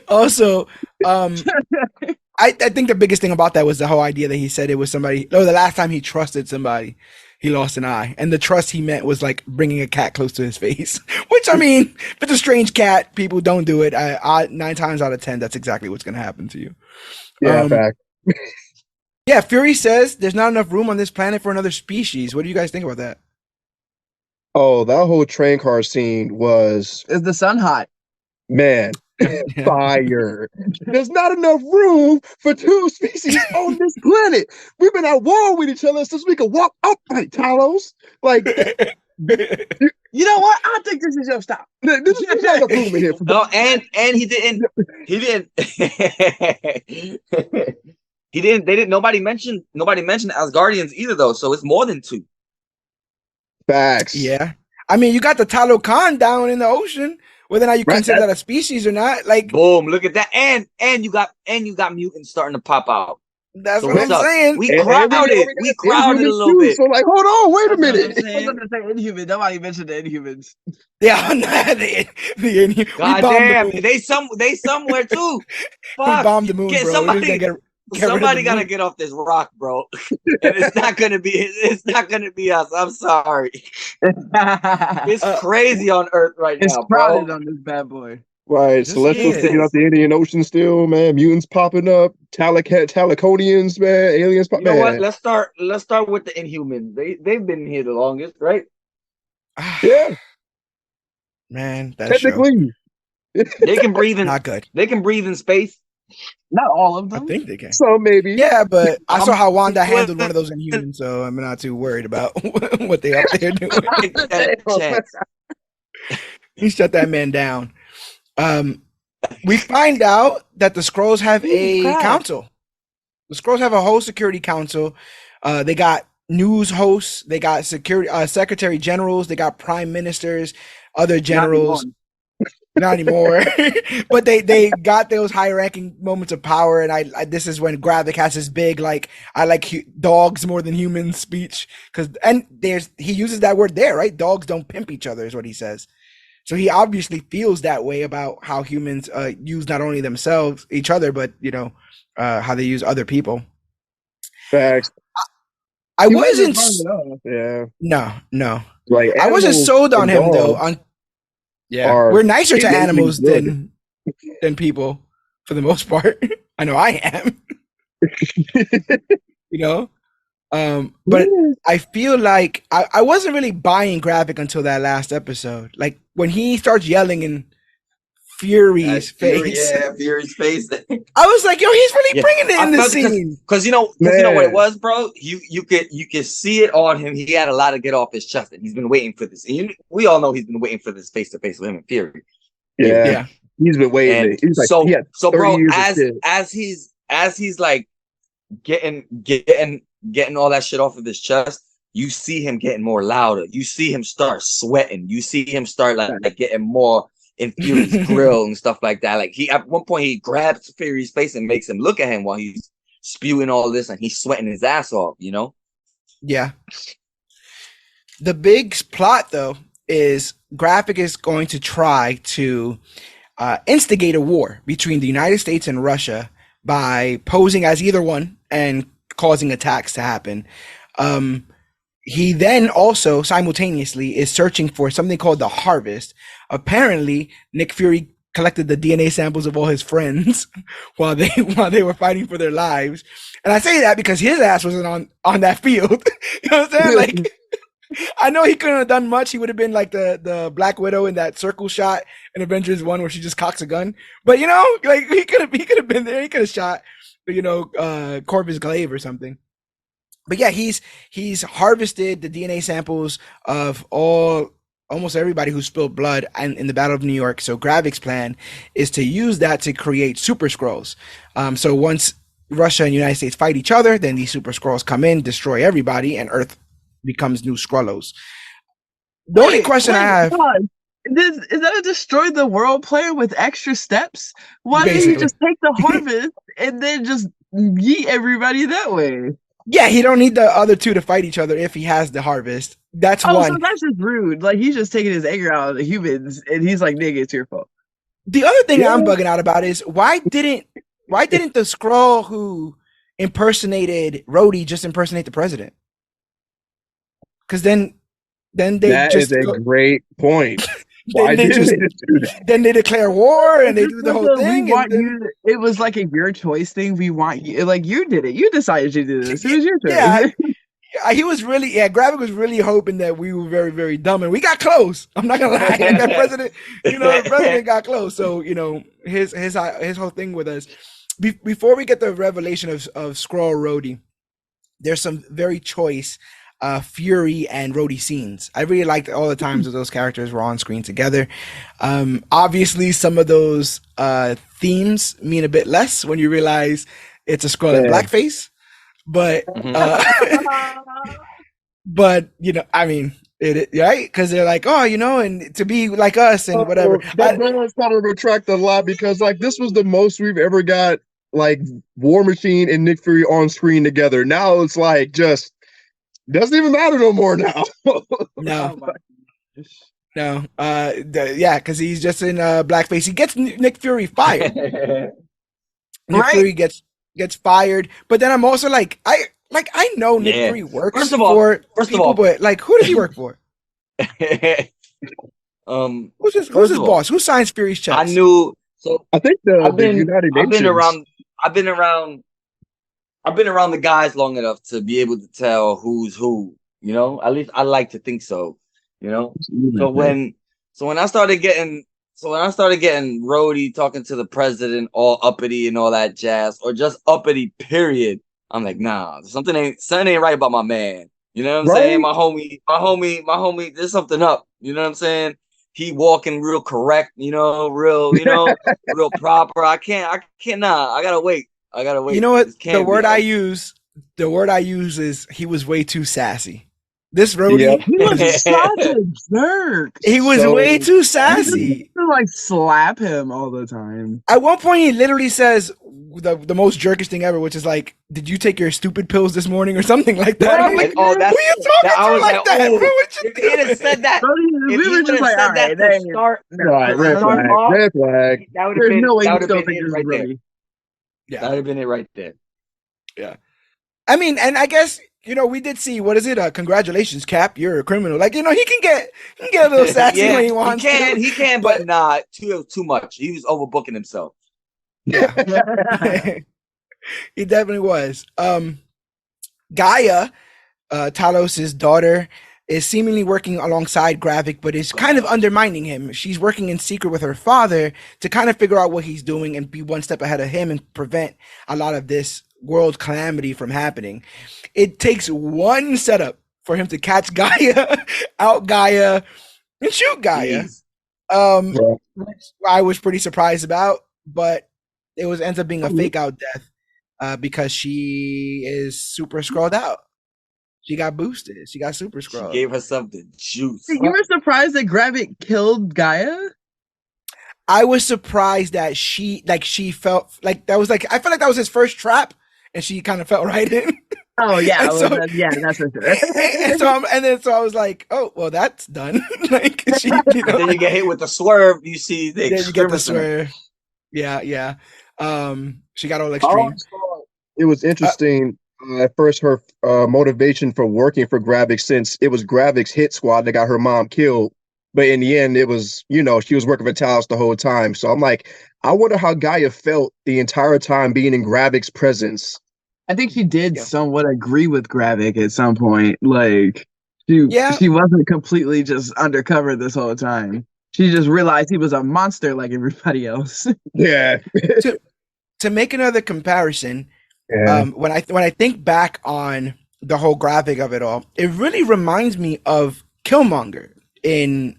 Also, I think the biggest thing about that was the whole idea that he said it was somebody, the last time he trusted somebody, he lost an eye. And the trust he meant was like bringing a cat close to his face, which, I mean, if it's a strange cat, people don't do it. 9 times out of 10, that's exactly what's going to happen to you. Yeah, fact. Yeah, Fury says there's not enough room on this planet for another species. What do you guys think about that? Oh, that whole train car scene was... Is the sun hot? Man, fire. There's not enough room for 2 species on this planet. We've been at war with each other since we could walk upright, Talos. Like... You know what? I think this is your stop. This is not enough room in here. No, and he didn't. Nobody mentioned Asgardians either, though. So it's more than 2. Facts. Yeah. I mean, you got the Talokan down in the ocean. Whether or not you consider that a species or not, like, boom, look at that, and you got mutants starting to pop out. That's what I'm saying. We crowded a little bit. So like, hold on, wait a minute. I was going to say Inhuman. Nobody mentioned the Inhumans. Yeah, the Inhumans. God damn, they somewhere too. Fuck. We bombed the moon, bro. Somebody gotta get off this rock, bro. And it's not gonna be us. I'm sorry. It's crazy on Earth right now. It's crowded on this bad boy. Right, Celestial sticking out the Indian Ocean still, man. Mutants popping up, Taliconians, man. Aliens popping up. You know what? Let's start with the Inhumans. They've been here the longest, right? Yeah. Man, that's technically they can breathe in. Not good. They can breathe in space. Not all of them. I think they can. So maybe. Yeah, but I saw how Wanda handled one of those Inhumans, so I'm not too worried about what they up there doing. He shut that man down. We find out that the Skrulls have a council. The Skrulls have a whole security council. They got news hosts. They got secretary generals. They got prime ministers, other generals. Not anymore. But they got those high ranking moments of power, and I this is when Gravik has his big like I like dogs more than humans speech and he uses that word there, right? Dogs don't pimp each other is what he says. So he obviously feels that way about how humans use not only themselves, each other, but how they use other people. Facts. I He wasn't. Yeah. No. Like I wasn't animals sold on and him though. dogs We're nicer to innately animals good. than people for the most part. I know I am. You know, but I feel like I wasn't really buying Gravik until that last episode. Like when he starts yelling in Fury's face. Fury's face. I was like, yo, he's really bringing it in the scene. Because you know what it was, bro. You could see it on him. He had a lot to get off his chest, and he's been waiting for this. And we all know he's been waiting for this face to face with him and Fury. Yeah. He's been waiting. And he's like, so bro, as he's like getting all that shit off of his chest, you see him getting more louder. You see him start sweating. You see him start like getting more in Fury's grill and stuff like that. Like he at one point he grabs Fury's face and makes him look at him while he's spewing all this and he's sweating his ass off, you know? Yeah. The big plot though is Gravik is going to try to instigate a war between the United States and Russia by posing as either one and causing attacks to happen. He then also simultaneously is searching for something called the Harvest. Apparently, Nick Fury collected the DNA samples of all his friends while they were fighting for their lives. And I say that because his ass wasn't on that field. You know what I'm saying? Like, I know he couldn't have done much. He would have been like the Black Widow in that circle shot in Avengers 1 where she just cocks a gun. But you know, like he could have been there. He could have shot, Corvus Glaive or something. But yeah, he's harvested the DNA samples of almost everybody who spilled blood in the Battle of New York. So Gravik's plan is to use that to create Super Skrulls. So once Russia and United States fight each other, then these Super Skrulls come in, destroy everybody, and Earth becomes new Skrullos. The only question I have is that a destroy the world player with extra steps? Why didn't he just take the harvest and then just yeet everybody that way? Yeah, he don't need the other two to fight each other if he has the harvest. That's one. So that's just rude. Like he's just taking his anger out of the humans, and he's like, "Nigga, it's your fault." The other thing I'm bugging out about is why didn't the Skrull who impersonated Rhodey just impersonate the president? Because then they that is a great point. Why did they do that? Then they declare war and they do the whole thing. It was like a your choice thing. We want you, like you did it. You decided to do this. It was your turn. Yeah, he was really. Yeah, Gravik was really hoping that we were very, very dumb, and we got close. I'm not gonna lie. That president, the president got close. So his whole thing with us. Before we get the revelation of Skrull Rhodey, there's some very choice Fury and Rhodey scenes. I really liked all the times that those characters were on screen together. Obviously, some of those themes mean a bit less when you realize it's a Skrull in blackface. But but I mean, it right? Because they're like, oh, and to be like us and whatever. That does kind of retract a lot because like this was the most we've ever got like War Machine and Nick Fury on screen together. Now it's like just doesn't even matter no more now. No. Because he's just in blackface. He gets Nick Fury fired. Nick Fury gets fired, but then I'm also like, I know Nick Fury works first of all, but like, who does he work for? Who's his boss? Who signs Fury's checks? I knew. So I think the United Nations. I've been around the guys long enough to be able to tell who's who. At least I like to think so. So when I started getting Rhodey talking to the president all uppity and all that jazz, or just uppity period, I'm like, nah, something ain't right about my man. You know what I'm saying? My homie, there's something up. You know what I'm saying? He walking real correct, real proper. I gotta wait. You know what? The word I use is he was way too sassy. This Rhodey, he was such a jerk. He was way too sassy. to like slap him all the time. At one point, he literally says the most jerkish thing ever, which is like, "Did you take your stupid pills this morning?" or something like that. I'm like, oh, who are you talking to like that? oh, Bro, what you if he had said that, We if he were would just have like, said all that right, to start, Right, red flag, off, red flag. that would have there's been no way that you would have still been think it this is right there. Brody. Yeah, That would have been it right there. yeah. I mean, and I guess we did see, what is it? Congratulations, Cap, you're a criminal. Like, he can get a little sassy when he wants. He can, but not too much. He was overbooking himself. Yeah, he definitely was. Gaia, Talos's daughter, is seemingly working alongside Gravik, but is kind of undermining him. She's working in secret with her father to kind of figure out what he's doing and be one step ahead of him and prevent a lot of this world calamity from happening. It takes one setup for him to catch Gaia, out Gaia, and shoot Gaia. Which I was pretty surprised about, but it ends up being a fake out death because she is super scrolled out. She got boosted. She got super scrolled. She gave herself the juice. You were surprised that Gravik killed Gaia? I was surprised that she felt like that was like, I felt like that was his first trap, and she kind of fell right in. Oh yeah, yeah, that's for sure. and so I was like, oh well, that's done. Like, then you get hit with the swerve. You see the then you get the swerve. Yeah. She got all extreme. It was interesting. At first, her motivation for working for Gravik, since it was Gravik's hit squad that got her mom killed. But in the end, it was, she was working for Talos the whole time. So I'm like, I wonder how Gaia felt the entire time being in Gravik's presence. I think she did somewhat agree with Gravik at some point. Like, she wasn't completely just undercover this whole time. She just realized he was a monster like everybody else. Yeah. To make another comparison, when I think back on the whole Gravik of it all, it really reminds me of Killmonger in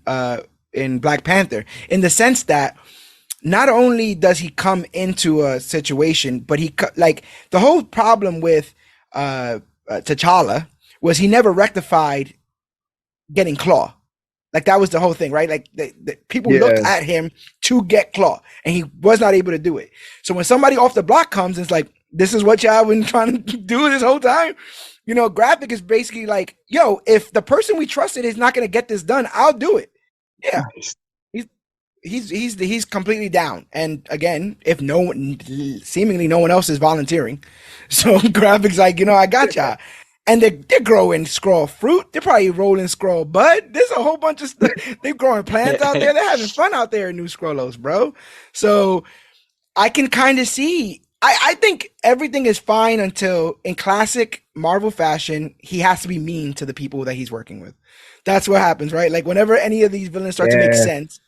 Black Panther, in the sense that not only does he come into a situation, but the whole problem with T'Challa was he never rectified getting Claw. Like, that was the whole thing, right? Like, the people looked at him to get Claw, and he was not able to do it. So when somebody off the block comes, it's like, this is what y'all been trying to do this whole time. Gravik is basically like, yo, if the person we trusted is not going to get this done, I'll do it. Yeah. He's completely down. And again, if seemingly no one else is volunteering. So Gravik's like, I got y'all. And they're growing scroll fruit. They're probably rolling scroll bud. There's a whole bunch of stuff. They're growing plants out there. They're having fun out there in New Scrollos, bro. So I can kind of see. I think everything is fine until, in classic Marvel fashion, he has to be mean to the people that he's working with. That's what happens, right? Like, whenever any of these villains start to make sense,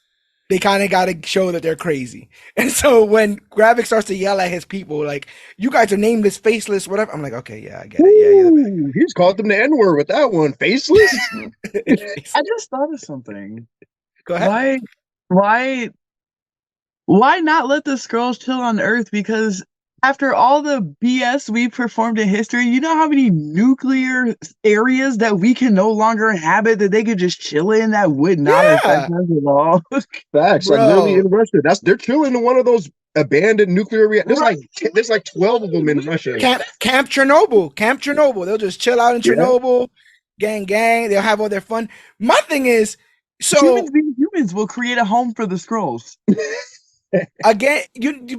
they kind of got to show that they're crazy. And so when Gravik starts to yell at his people, like, you guys are nameless, faceless, whatever, I'm like, okay, yeah, I get it. Yeah. He's called them the N-word with that one. Faceless? I just thought of something. Go ahead. Why not let the Skrulls chill on Earth? Because after all the BS we performed in history, you know how many nuclear areas that we can no longer inhabit that they could just chill in that would not affect us at all? Facts. Like, literally in Russia. They're chilling in one of those abandoned nuclear reactors. There's like 12 of them in Russia. Camp Chernobyl. They'll just chill out in Chernobyl. Gang. They'll have all their fun. My thing is, so humans being humans will create a home for the Skrulls. Again,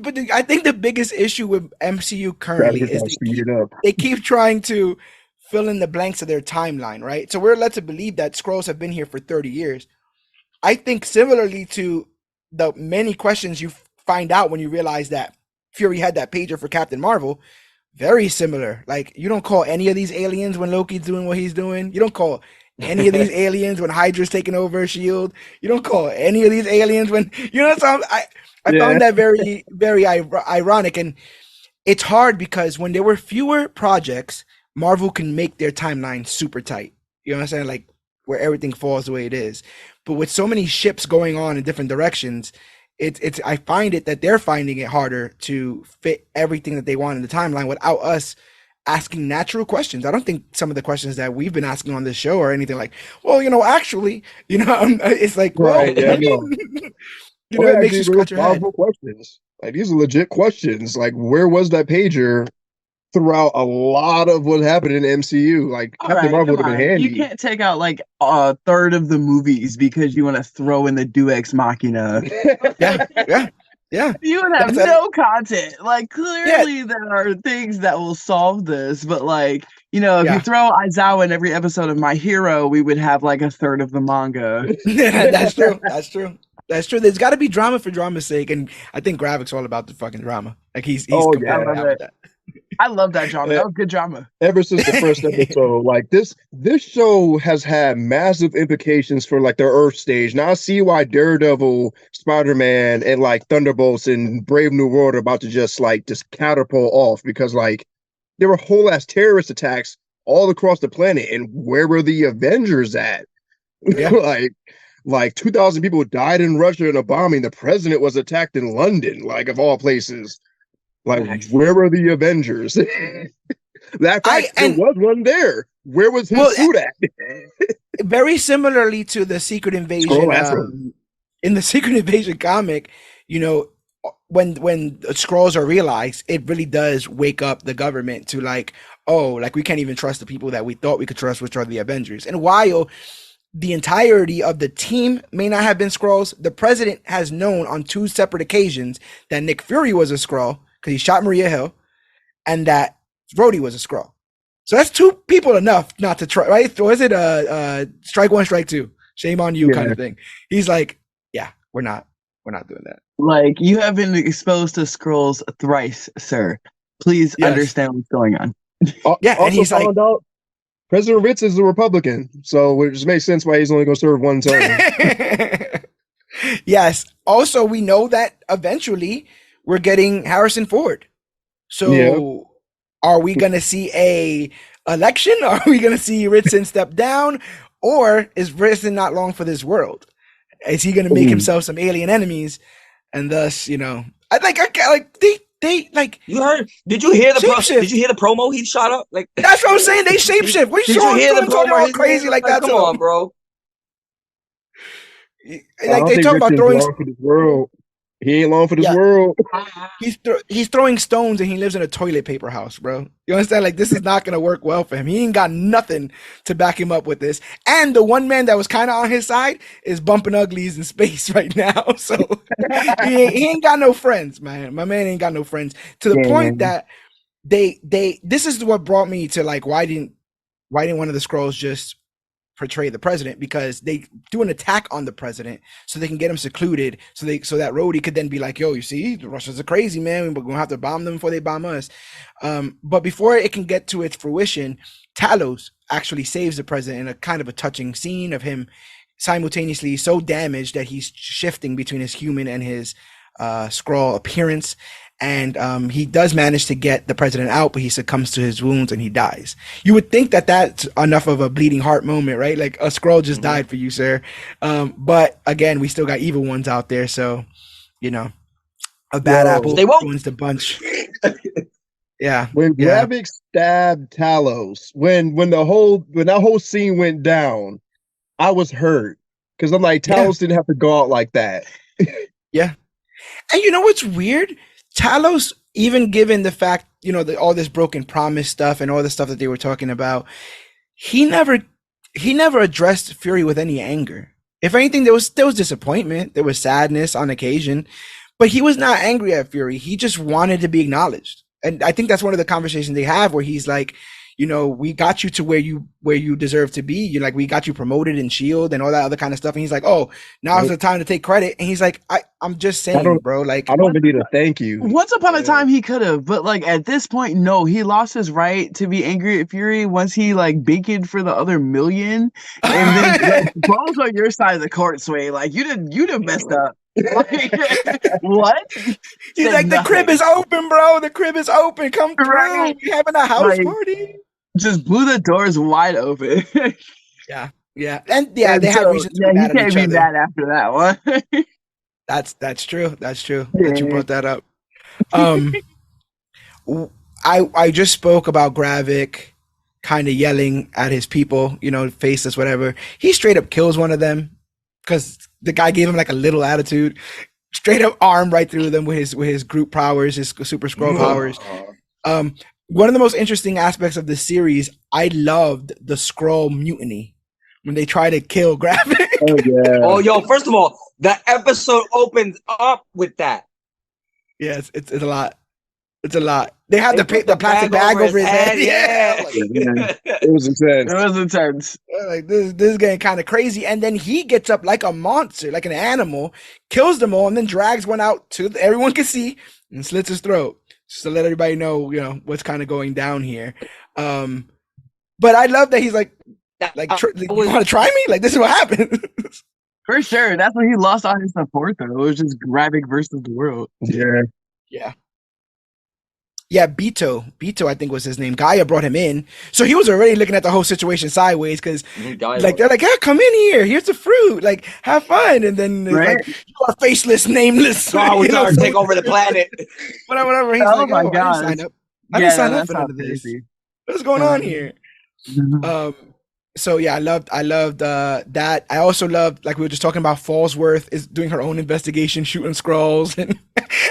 but I think the biggest issue with MCU currently is they keep trying to fill in the blanks of their timeline, right? So we're led to believe that Skrulls have been here for 30 years. I think similarly to the many questions you find out when you realize that Fury had that pager for Captain Marvel, very similar. Like, you don't call any of these aliens when Loki's doing what he's doing. You don't call any of these aliens when Hydra's taking over S.H.I.E.L.D. You don't call any of these aliens when, so I found that very, very ironic. And it's hard because when there were fewer projects, Marvel can make their timeline super tight. You know what I'm saying? Like, where everything falls the way it is. But with so many ships going on in different directions, I find it that they're finding it harder to fit everything that they want in the timeline without us asking natural questions. I don't think some of the questions that we've been asking on this show or anything like, well, actually, it's like, well, You know, Okay, it makes actually, you real scratch your head. powerful questions. Like these are legit questions. Like, where was that pager throughout a lot of what happened in the MCU? Like, All Captain right, Marvel come would have been on. You handy. can't take out like a third of the movies because you want to throw in the Deus Ex Machina. Yeah, yeah, yeah. You would have That's a, no content. Like, yeah, clearly there are things that will solve this, but like, you know, if you yeah. throw Aizawa in every episode of My Hero, we would have like a third of the manga. That's true. That's true. That's true. There's got to be drama for drama's sake, and I think Gravik's all about the fucking drama. Like he's Oh I completely yeah. love down with it. that. I love that drama. That was good drama. Ever since the first episode, like this show has had massive implications for like the Earth stage. Now I see why Daredevil, Spider-Man, and like Thunderbolts and Brave New World are about to just catapult off because like there were whole ass terrorist attacks all across the planet, and where were the Avengers at? Yeah. like 2,000 people died in Russia in a bombing. The president was attacked in London, like of all places. Like, Facts. where were the Avengers? That I fact, there and was one there. Where was his well, suit at? very similarly to the Secret Scroll Invasion, Astro. in the Secret Invasion comic, you know, when the scrolls are realized, it really does wake up the government to like, oh, like we can't even trust the people that we thought we could trust, which are the Avengers. And while the entirety of the team may not have been Skrulls, the president has known on two separate occasions that Nick Fury was a Skrull because he shot Maria Hill, and that Rhodey was a Skrull. So that's two people enough not to try, right? Or is it a strike one, strike two, shame on you kind Yeah. of thing? He's like, yeah, we're not doing that. Like, you have been exposed to scrolls thrice, sir. Please Yes. understand what's going on. Yeah, and Also he's like, found out President Ritz is a Republican, so it just makes sense why he's only going to serve one term. yes. Also, we know that eventually we're getting Harrison Ford. So, Yeah. are we going to see a election? Are we going to see Ritson step down, or is Ritson not long for this world? Is he going to make Ooh. himself some alien enemies, and thus, you know, I like they like. You heard? Did you hear the Shapeshift. Did you hear the promo he shot up? Like That's what I'm saying. They shapeshift. We Did saw you hear the him talking promo? all His crazy name- like that. Come So, on, bro. I like don't they think talk about Richard's throwing. long for this world. He ain't long for this Yeah. world. He's throwing stones and he lives in a toilet paper house, bro. You understand? Like this is not gonna work well for him. He ain't got nothing to back him up with this. And the one man that was kind of on his side is bumping uglies in space right now. So he ain't got no friends, man. My man ain't got no friends. To the point that they this is what brought me to like why didn't one of the scrolls just portray the president, because they do an attack on the president so they can get him secluded so that Rhodey could then be like, yo, you see, the Russians are crazy, man, we're gonna have to bomb them before they bomb us. But before it can get to its fruition, Talos actually saves the president in a kind of a touching scene of him simultaneously so damaged that he's shifting between his human and his Skrull appearance. And he does manage to get the president out, but he succumbs to his wounds and he dies. You would think that that's enough of a bleeding heart moment, right? Like a Skrull just died for you, sir. But again, we still got evil ones out there, so you know, a bad apple They won't. ruins the bunch. Yeah. When Gravik stabbed Talos, when that whole scene went down, I was hurt because I'm like, Talos didn't have to go out like that. Yeah. And you know what's weird? Talos, even given the fact, you know, all this broken promise stuff and all the stuff that they were talking about, he never addressed Fury with any anger. If anything, there was disappointment, there was sadness on occasion, but he was not angry at Fury. He just wanted to be acknowledged. And I think that's one of the conversations they have where he's like, you know, we got you to where you deserve to be. You're like, we got you promoted in Shield and all that other kind of stuff. And he's like, oh, now's the time to take credit. And he's like, I'm just saying, bro. Like, I don't even need a thank you. Once upon a time, he could have, but like at this point, no. He lost his right to be angry at Fury once he like baconed for the other million, and then like, balls on your side of the court, Sway. Like you done messed up. Like, what? He's like, the crib is open, bro. The crib is open. Come through. Right. We're having a house Like, party. Just blew the doors wide open. Yeah. And they have reason to be he mad at can't each be other. mad after that one. That's true. That's true that you brought that up. I just spoke about Gravik kind of yelling at his people, you know, faceless, whatever. He straight up kills one of them because the guy gave him like a little attitude. straight up arm right through them with his group powers, his super scroll powers. One of the most interesting aspects of the series, I loved the Skrull mutiny when they try to kill Gravik. Oh yeah. Oh, yo! First of all, the episode opens up with that. Yes, it's a lot. It's a lot. They have They the put plastic bag over his head. Yeah. It was intense. It was intense. Like this is getting kind of crazy. And then he gets up like a monster, like an animal, kills them all, and then drags one out to everyone can see and slits his throat. Just to let everybody know, what's kind of going down here. But I love that he's like, you want to try me? Like, this is what happened. For sure. That's when he lost all his support, though. It was just Gravik versus the world. Yeah. Yeah, Beto, I think was his name. Gaia brought him in. So he was already looking at the whole situation sideways because they're like, yeah, come in here. Here's the fruit. Like, have fun. And then it's like, you are faceless, nameless. Oh, we're trying to take over the planet. Whatever. He's Oh like, my I God. didn't sign up. I didn't sign up for none of this. Crazy. What's going on here? So yeah, I loved that. I also loved, like we were just talking about, Fallsworth is doing her own investigation, shooting scrolls and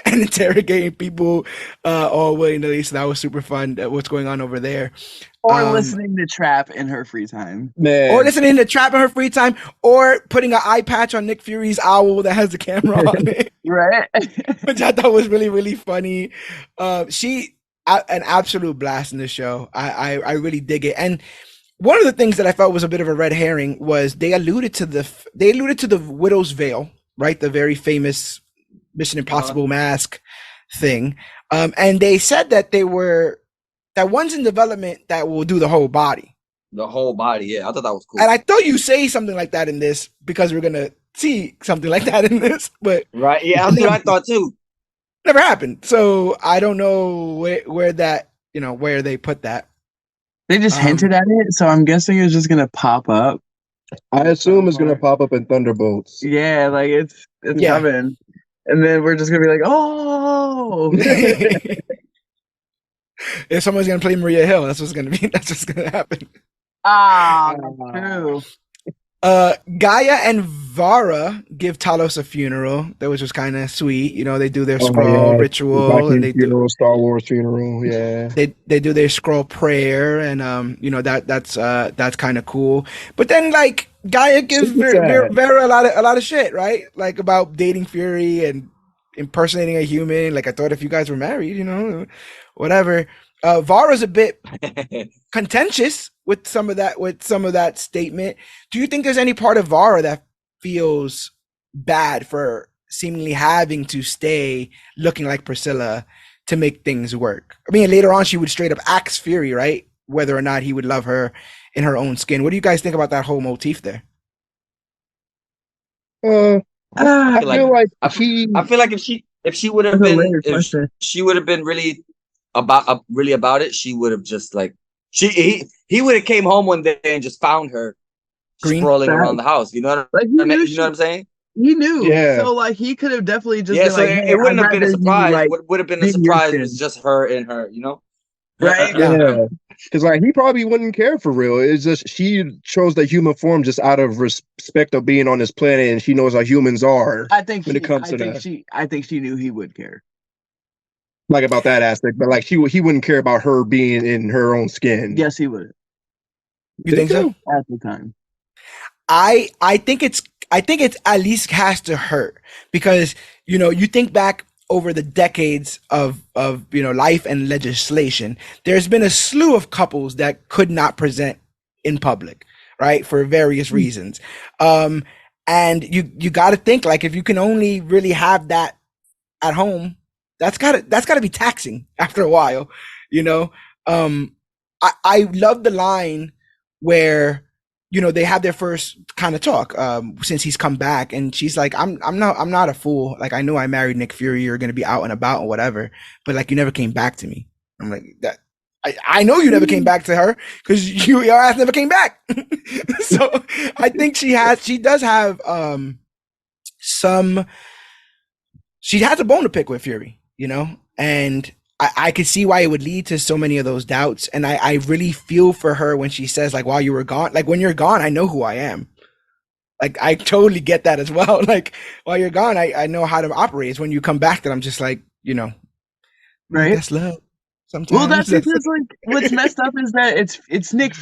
interrogating people all willy-nilly. So that was super fun. What's going on over there? Or listening to Trap in her free time. Man. Or listening to Trap in her free time, or putting an eye patch on Nick Fury's owl that has the camera on it. Right. Which I thought was really, really funny. She an absolute blast in the show. I really dig it. And one of the things that I felt was a bit of a red herring was they alluded to the Widow's Veil, right? The very famous Mission Impossible mask thing. And they said that that one's in development that will do the whole body. The whole body, yeah. I thought that was cool. And I thought you say something like that in this because we're gonna see something like that in this, but right, yeah, that's what I thought too. Never happened. So I don't know where that, where they put that. They just hinted at it, so I'm guessing it's just gonna pop up. I assume it's gonna pop up in Thunderbolts. Yeah, like it's coming. And then we're just gonna be like, oh. If someone's gonna play Maria Hill, that's what's gonna happen. True. Gaia and Vara give Talos a funeral. That was just kind of sweet. They do their scroll ritual, and they do Star Wars funeral. Yeah, they do their scroll prayer, and that's kind of cool. But then like Gaia gives Vera a lot of shit, right? Like about dating Fury and impersonating a human. Like, I thought if you guys were married, whatever. Vara's a bit contentious with some of that statement. Do you think there's any part of Vara that feels bad for seemingly having to stay looking like Priscilla to make things work? I mean, later on she would straight up axe Fury, right? Whether or not he would love her in her own skin. What do you guys think about that whole motif there? I feel like if she would have been really about it, she would have just like he would have came home one day and just found her scrolling around the house. You know what I'm saying? He knew. Yeah. So like he could have definitely just so like, it wouldn't have been a surprise. Like, would have been a surprise. It was just her and her, Right? Yeah. Because like he probably wouldn't care for real. It's just she chose the human form just out of respect of being on this planet, and she knows how humans are. I think I think she knew he would care. Like about that aspect, but like he wouldn't care about her being in her own skin. Yes, he would. You think so? At the time, I think it at least has to hurt because you think back over the decades of life and legislation, there's been a slew of couples that could not present in public, right, for various reasons, and you got to think like if you can only really have that at home. That's gotta be taxing after a while, I love the line where they have their first kind of talk since he's come back, and she's like, I'm not a fool. Like, I know I married Nick Fury. You're gonna be out and about and whatever, but like you never came back to me. I'm like that. I know you never came back to her because your ass never came back. So I think she does have she has a bone to pick with Fury. And I could see why it would lead to so many of those doubts. And I really feel for her when she says like, while you were gone, like when you're gone, I know who I am. Like I totally get that as well. Like while you're gone, I know how to operate. It's when you come back that I'm just like, Right? that's love. Well, Sometimes that's that's because like what's messed up is that it's Nick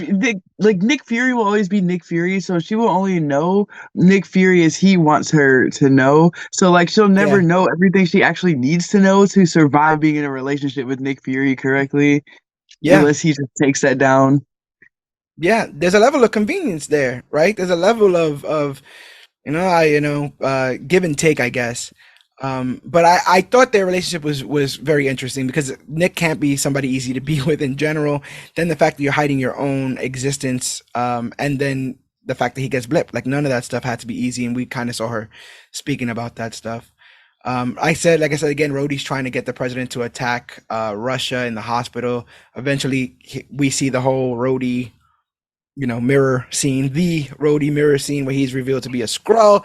Fury will always be Nick Fury, so she will only know Nick Fury as he wants her to know. So like she'll never yeah, know everything she actually needs to know to survive being in a relationship with Nick Fury correctly, yeah, unless he just takes that down. yeah. There's a level of convenience there, right? There's a level of give and take, I guess. But I thought their relationship was very interesting because Nick can't be somebody easy to be with in general. Then the fact that you're hiding your own existence, and then the fact that he gets blipped, like none of that stuff had to be easy, and we kind of saw her speaking about that stuff. Like I said again, Rhodey's trying to get the president to attack Russia in the hospital. Eventually, we see the whole Rhodey, mirror scene, the Rhodey mirror scene where he's revealed to be a Skrull.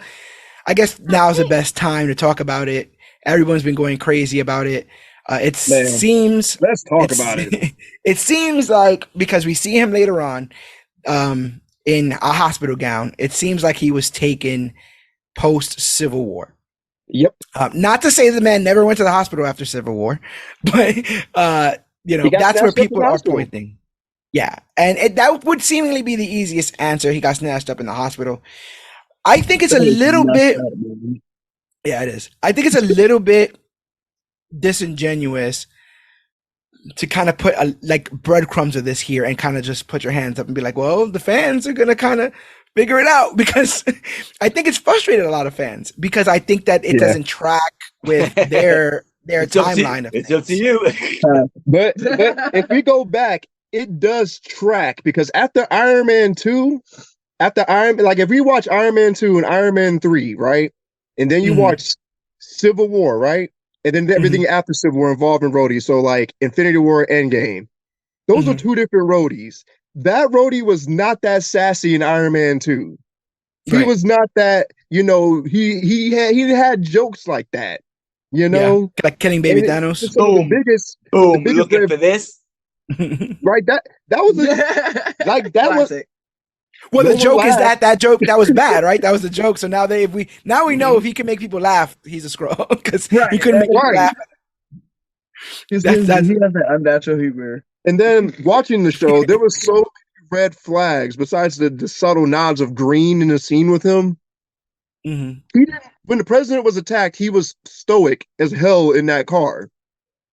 I guess now's the best time to talk about it. Everyone's been going crazy about it. It Man, seems let's talk about it. It seems like because we see him later on in a hospital gown, it seems like he was taken post Civil War. Yep. Not to say the man never went to the hospital after Civil War, but that's where people are pointing. Yeah, and that would seemingly be the easiest answer. He got snatched up in the hospital. I think it's a little bit. Yeah, it is. I think it's a little bit disingenuous to kind of put like breadcrumbs of this here and kind of just put your hands up and be like, well, the fans are gonna kind of figure it out, because I think it's frustrated a lot of fans because I think that it doesn't track with their timeline. It's up to you. But if we go back, it does track, because after Iron Man 2, if we watch Iron Man 2 and Iron Man 3, right? And then you watch Civil War, right? And then everything after Civil War involving Rhodey. So like Infinity War, Endgame. Those are two different Rhodey's. That Rhodey was not that sassy in Iron Man 2. He was not that, he had jokes like that. Like killing baby Thanos. The biggest looking for this. Right, that was like that was. Well, the joke is that joke that was bad, right? That was the joke. So now we know if he can make people laugh, he's a Skrull, because he couldn't make people laugh. He has that unnatural humor. And then watching the show, there was so many red flags besides the subtle nods of green in the scene with him. He didn't. When the president was attacked, he was stoic as hell in that car.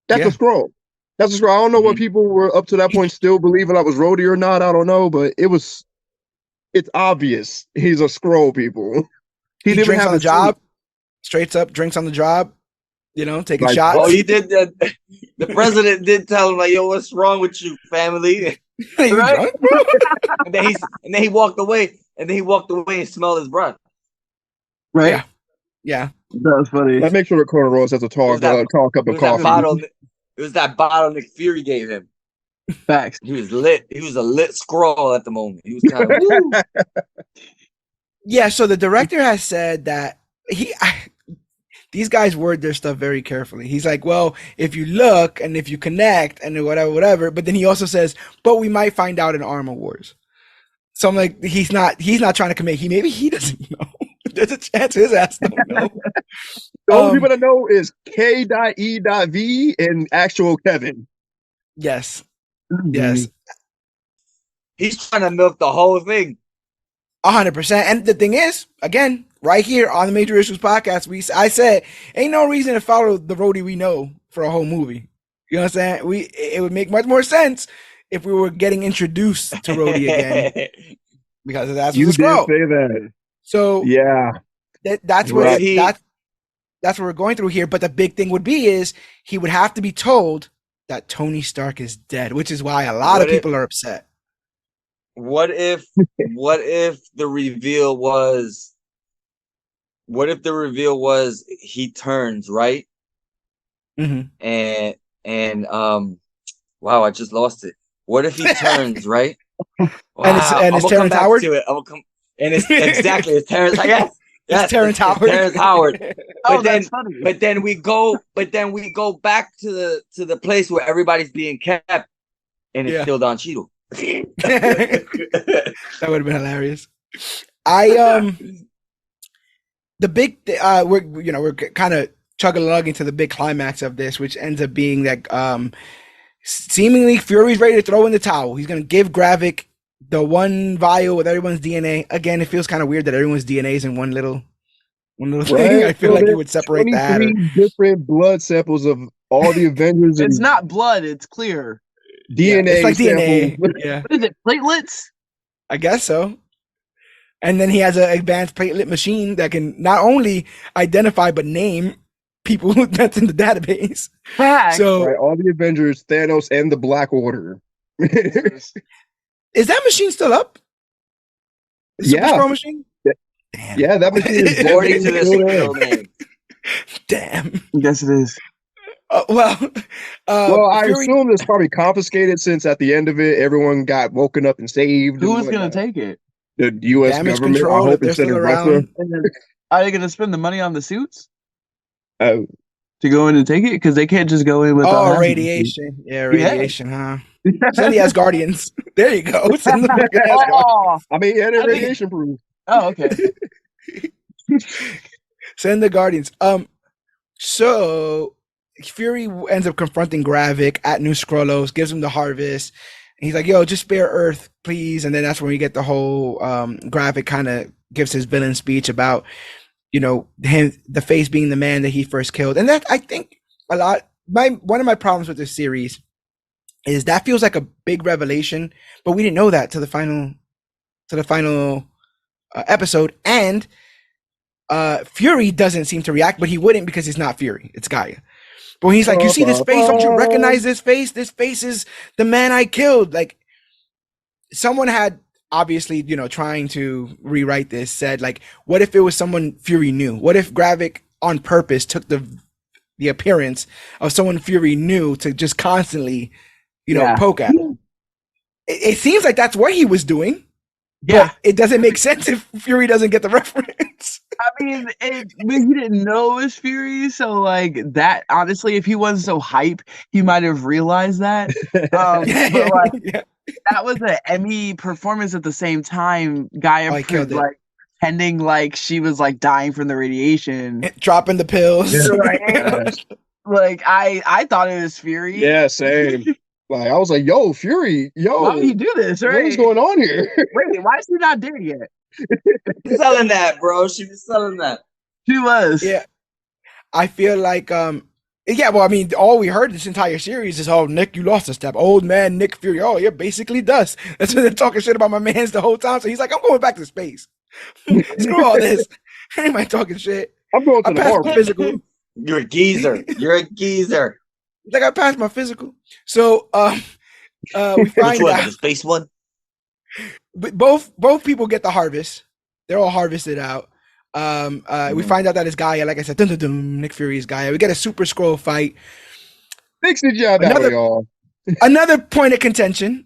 That's a Skrull. That's a Skrull. I don't know what people were up to that point still believing I was Rhodey or not. I don't know, but it's obvious he's a Skrull, people. He drinks on the job. Straight up drinks on the job. Taking shots. Oh, he did that. The president did tell him, like, yo, what's wrong with you, family? Right? and then he walked away. And then he walked away and smelled his breath. Right? Yeah. That was funny. Let's make sure the corner has a talk up of coffee. It was that bottle Nick Fury gave him. Facts. He was lit. He was a lit Skrull at the moment. He was kind of Yeah, so the director has said that these guys word their stuff very carefully. He's like, well, if you look and if you connect and whatever, but then he also says, but we might find out in Armor Wars. So I'm like, he's not trying to commit. Maybe he doesn't know. There's a chance his ass don't know. The only people that know is K.E.V. and actual Kevin. Yes. Yes. He's trying to milk the whole thing. 100%. And the thing is, again, right here on the Major Issues podcast, I said, ain't no reason to follow the Rhodey we know for a whole movie. You know what I'm saying? It would make much more sense if we were getting introduced to Rhodey again. Because that's you did say that. So yeah, that's what that's what we're going through here. But the big thing would be is he would have to be told that Tony Stark is dead, which is why a lot of people are upset. What if the reveal was he turns, right? And wow, I just lost it. What if he turns, right? Wow. And it's Terrence Howard. It's exactly it's Terrence. Yes, it's Terrence Howard. Terrence Howard. That's funny. But then we go back to the place where everybody's being kept, and it's still Don Cheadle. That would have been hilarious. I the big we're kind of chugging to the big climax of this, which ends up being that seemingly Fury's ready to throw in the towel. He's gonna give Gravik the one vial with everyone's DNA. Again, it feels kind of weird that everyone's DNA is in one little thing. I feel like you would separate that. 23 different blood samples of all the Avengers. It's and not blood, it's clear. DNA. It's like samples. DNA. Yeah, What is it? Platelets? I guess so. And then he has an advanced platelet machine that can not only identify but name people that's in the database. Fact. So Right, all the Avengers, Thanos, and the Black Order. is that machine still up? The Super Yeah. Scroll machine? Yeah. Damn. Yeah, that machine is According to definitely this still there. real name. Damn. Yes, it is. Well, Well, I Fury, assume it's probably confiscated since at the end of it, everyone got woken up and saved. Who and was going whatnot. to take it? The U.S. damage government? I control, if hope they're instead still of Russia. around. And then, are they going to spend the money on the suits Oh, to go in and take it? Because they can't just go in with Oh, radiation. Yeah, radiation, huh? Send the Asgardians. There you go. Send the fucking Asgardians. Oh, I mean, yeah, they're I think- radiation proof. oh, okay. Send the Guardians. So Fury ends up confronting Gravik at New Skrullos, gives him the harvest. And he's like, "Yo, just spare Earth, please." And then that's when we get the whole Gravik kind of gives his villain speech about, him, the Face being the man that he first killed. And that, I think, one of my problems with this series is that feels like a big revelation, but we didn't know that to the final episode. And Fury doesn't seem to react, but he wouldn't because he's not Fury. It's Gaia. But when he's like, "You see this face? Don't you recognize this face? This face is the man I killed." Like, someone had obviously, trying to rewrite this, said like, what if it was someone Fury knew? What if Gravik on purpose took the appearance of someone Fury knew to just constantly, poke at him? It seems like that's what he was doing. Yeah. But it doesn't make sense if Fury doesn't get the reference. I mean, he didn't know it was Fury, so like that. Honestly, if he wasn't so hype, he might have realized that. But like, Yeah. that was an Emmy performance at the same time. Gaia killed it. like pretending like she was like dying from the radiation. Dropping the pills. Right? Like I thought it was Fury. Yeah, same. Like I was like, "Yo, Fury, yo, Why would he do this? Right? what is going on here?" Wait, why is he not dead yet? Selling that, bro. She was selling that. She was. Yeah. I feel like yeah, well, I mean, all we heard this entire series is, "Oh, Nick, you lost a step. Old man Nick Fury." Oh, you're basically dust. That's what they're talking shit about my man's the whole time. So he's like, "I'm going back to space. Screw all this. Ain't my talking shit. I'm going to I the passed my bar. physical." You're a geezer. You're a geezer. Like, I passed my physical. So we Which find one? out The space one? both people get the harvest. They're all harvested out. We find out that it's Gaia. Like I said, dun, dun, dun, Nick Fury is Gaia. We get a Super Scroll fight. Fix the job that way, y'all. Another point of contention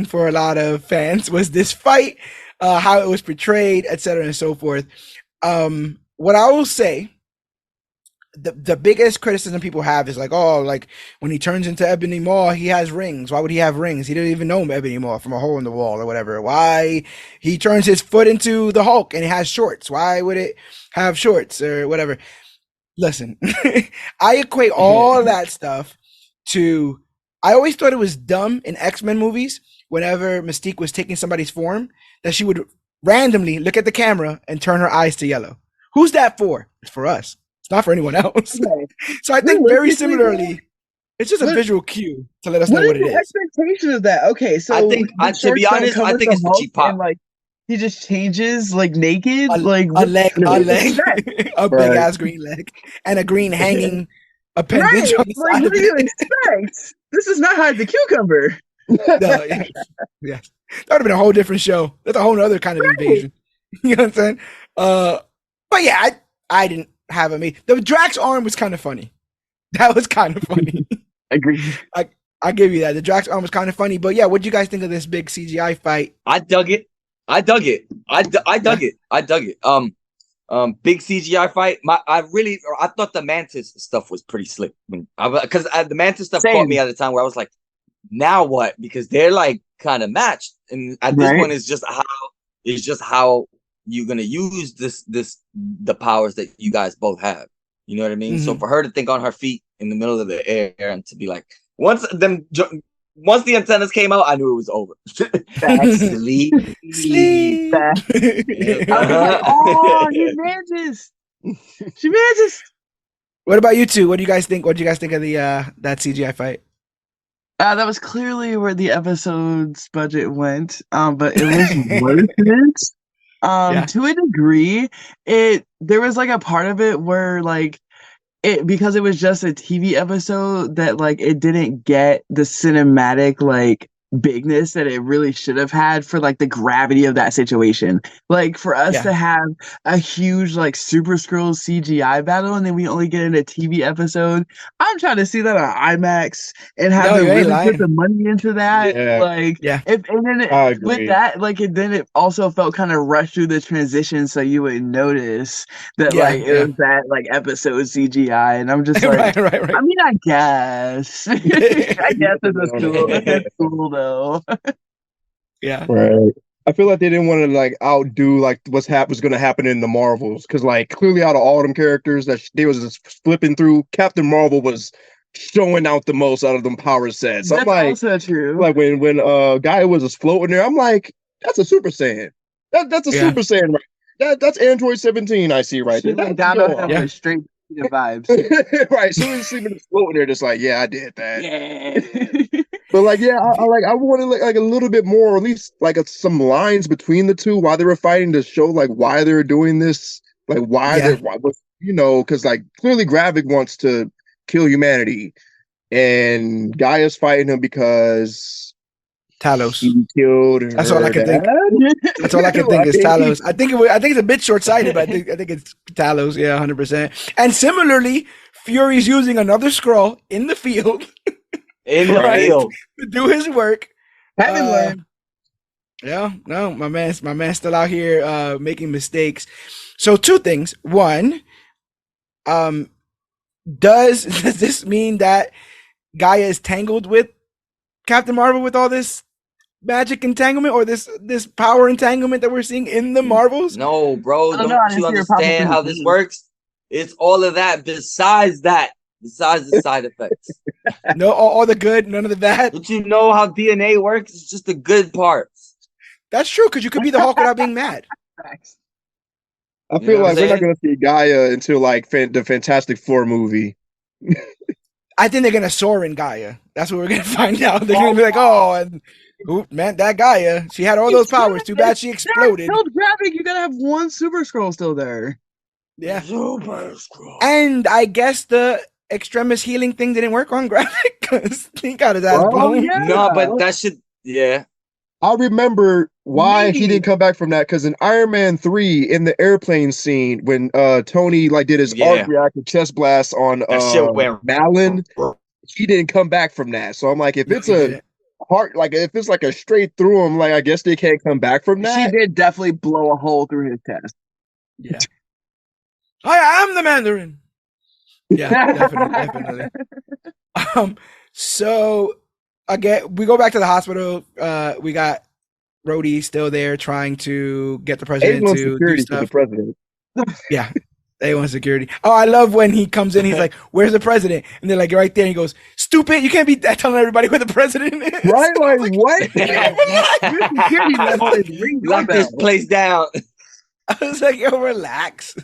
for a lot of fans was this fight, how it was portrayed, etc., and so forth. What I will say, the biggest criticism people have is like, "Oh, like when he turns into Ebony Maw, he has rings. Why would he have rings? He didn't even know Ebony Maw from a hole in the wall or whatever. Why he turns his foot into the Hulk and he has shorts? Why would it have shorts or whatever?" Listen, I equate all that stuff to, I always thought it was dumb in X-Men movies whenever Mystique was taking somebody's form that she would randomly look at the camera and turn her eyes to yellow. Who's that for? It's for us. It's not for anyone else. Okay. So I think very similarly, it's just a visual cue to let us know what it the is. expectation of that? Okay, so I think, the to be shorts don't honest, cover I think it's the Hulk cheap pop. and, like he just changes like naked, A like leg, a big Right. ass green leg, and a green hanging appendage right? on the Like, side what of do you it. expect? This is not hide the cucumber. No, yeah. Yes. That would have been a whole different show. That's a whole other kind of invasion. You know what I'm saying? But yeah, I didn't have a me. The Drax arm was kind of funny. That was kind of funny. Agreed. I give you that. The Drax arm was kind of funny. But yeah, what do you guys think of this big CGI fight? I dug it. I dug it. Big CGI fight. I thought the Mantis stuff was pretty slick. Because the Mantis stuff Same. caught me at a time where I was like, now what? Because they're like kind of matched, and at this Right. point, it's just how you're gonna use the powers that you guys both have. You know what I mean? So for her to think on her feet in the middle of the air and to be like, once the antennas came out, I knew it was over. Sleep. Sleep. I was like, oh, he manages. She manages. What about you two? What do you guys think? What do you guys think of the that CGI fight? That was clearly where the episode's budget went. But it was worth it. To a degree. There was like a part of it where like because it was just a TV episode that like it didn't get the cinematic like bigness that it really should have had for like the gravity of that situation. Like for us to have a huge like Super Scroll CGI battle and then we only get in a TV episode. I'm trying to see that on IMAX and have them really put the money into that. With that, like it also felt kind of rushed through the transition, so you would notice that it was that like episode CGI, and I'm just like, I mean, I guess, I guess it's cool though. Yeah. Right. I feel like they didn't want to like outdo like was going to happen in the Marvels because like clearly out of all them characters that they was just flipping through, Captain Marvel was showing out the most out of them power sets. That's I'm like, also true. Like when Guy was just floating there, I'm like, that's a Super Saiyan. That's a Super Saiyan, right? That's Android 17 I see right there. Like down straight vibes. Right. So he's sleeping floating there, just like, yeah, I did that. Yeah. But like, yeah, I wanted like a little bit more, or at least like some lines between the two while they were fighting to show like why they were doing this, like why because like clearly Gravik wants to kill humanity, and Gaia's fighting him because Talos. He killed her. That's all I can think. That's all I can think is Talos. I think it's a bit short-sighted, but I think it's Talos. Yeah, 100%. And similarly, Fury's using another scroll in the field. To do his work. Haven't learned. Yeah, no, my man's still out here making mistakes. So two things. One, does this mean that Gaia is tangled with Captain Marvel with all this magic entanglement or this power entanglement that we're seeing in the Marvels? No, bro. Don't you understand how this works? It's all of that besides the side effects. No, all the good, none of the bad. Don't you know how DNA works? It's just the good parts. That's true, because you could be the Hulk without being mad. I feel like we're not going to see Gaia until like the Fantastic Four movie. I think they're going to soar in Gaia. That's what we're going to find out. They're going to be like, man, that Gaia, she had all those powers. Too bad she exploded. Killed Gravik. You got to have one Super Scroll still there. Yeah. Super Scroll. And I guess the Extremis healing thing didn't work on Gravik because he got his ass blown. Yeah. No, but that should, I remember why he didn't come back from that, because in Iron Man 3, in the airplane scene, when Tony like did his arc reactor chest blast on Malin, he didn't come back from that. So I'm like, if it's a heart, like if it's like a straight through him, like I guess they can't come back from that. She did definitely blow a hole through his chest. Yeah. I am the Mandarin. Yeah, definitely. So again, we go back to the hospital. We got Rhodey still there trying to get the president to do stuff. For the president. Yeah, they want security. Oh, I love when he comes in. He's like, "Where's the president?" And they're like, "Right there." And he goes, "Stupid! You can't be telling everybody where the president is." Right? Like what? Lock this place down. I was like, "Yo, relax."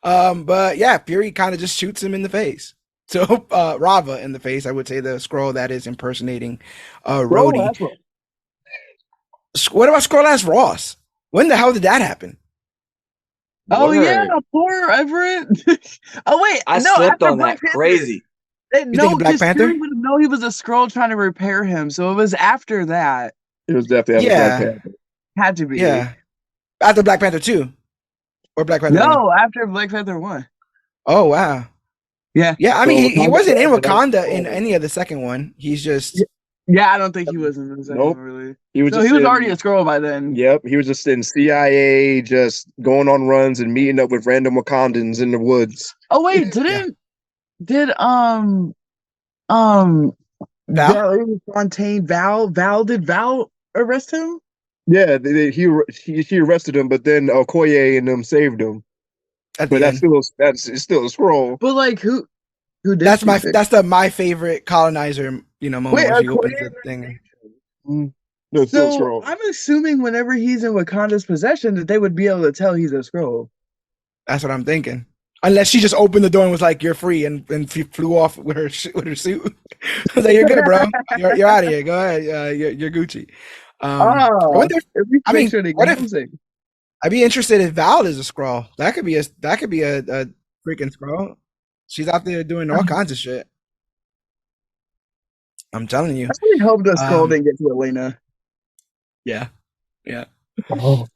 But yeah, Fury kind of just shoots him in the face. So Rava in the face, I would say the Skrull that is impersonating Rhodey. What about Skrull-ass Ross? When the hell did that happen? Oh yeah, poor Everett. Oh wait, I slept on that. Crazy. No, Black Panther would have known he was a Skrull trying to repair him, so it was after that. It was definitely after Black Panther. Had to be. Yeah, after Black Panther 2 or Black Panther. No, after Black Panther 1. Oh wow. Yeah. Yeah, I mean he wasn't in Wakanda in any of the second one. He's just. Yeah, I don't think he was in the second one, really. He was already a Skrull by then. Yep, he was just in CIA, just going on runs and meeting up with random Wakandans in the woods. Oh wait, did Val Fontaine Val arrest him? Yeah, she arrested him, but then Okoye and them saved him. at But the end. it's still a scroll. But like, who did That's she save? my favorite colonizer, moment Wait, when are she opens Korean? the thing. Mm. No, it's still a So scroll. I'm assuming whenever he's in Wakanda's possession, that they would be able to tell he's a scroll. That's what I'm thinking. Unless she just opened the door and was like, "You're free," and flew off with her suit. I was like, "You're good, bro. You're out of here. Go ahead. You're Gucci." I Ah, wonder. at least I make mean, sure they what get if housing. I'd be interested if Val is a scroll? That could be a freaking scroll. She's out there doing all kinds of shit. I'm telling you. I really hope the scroll Um, didn't get to Elena. yeah, yeah. Oh.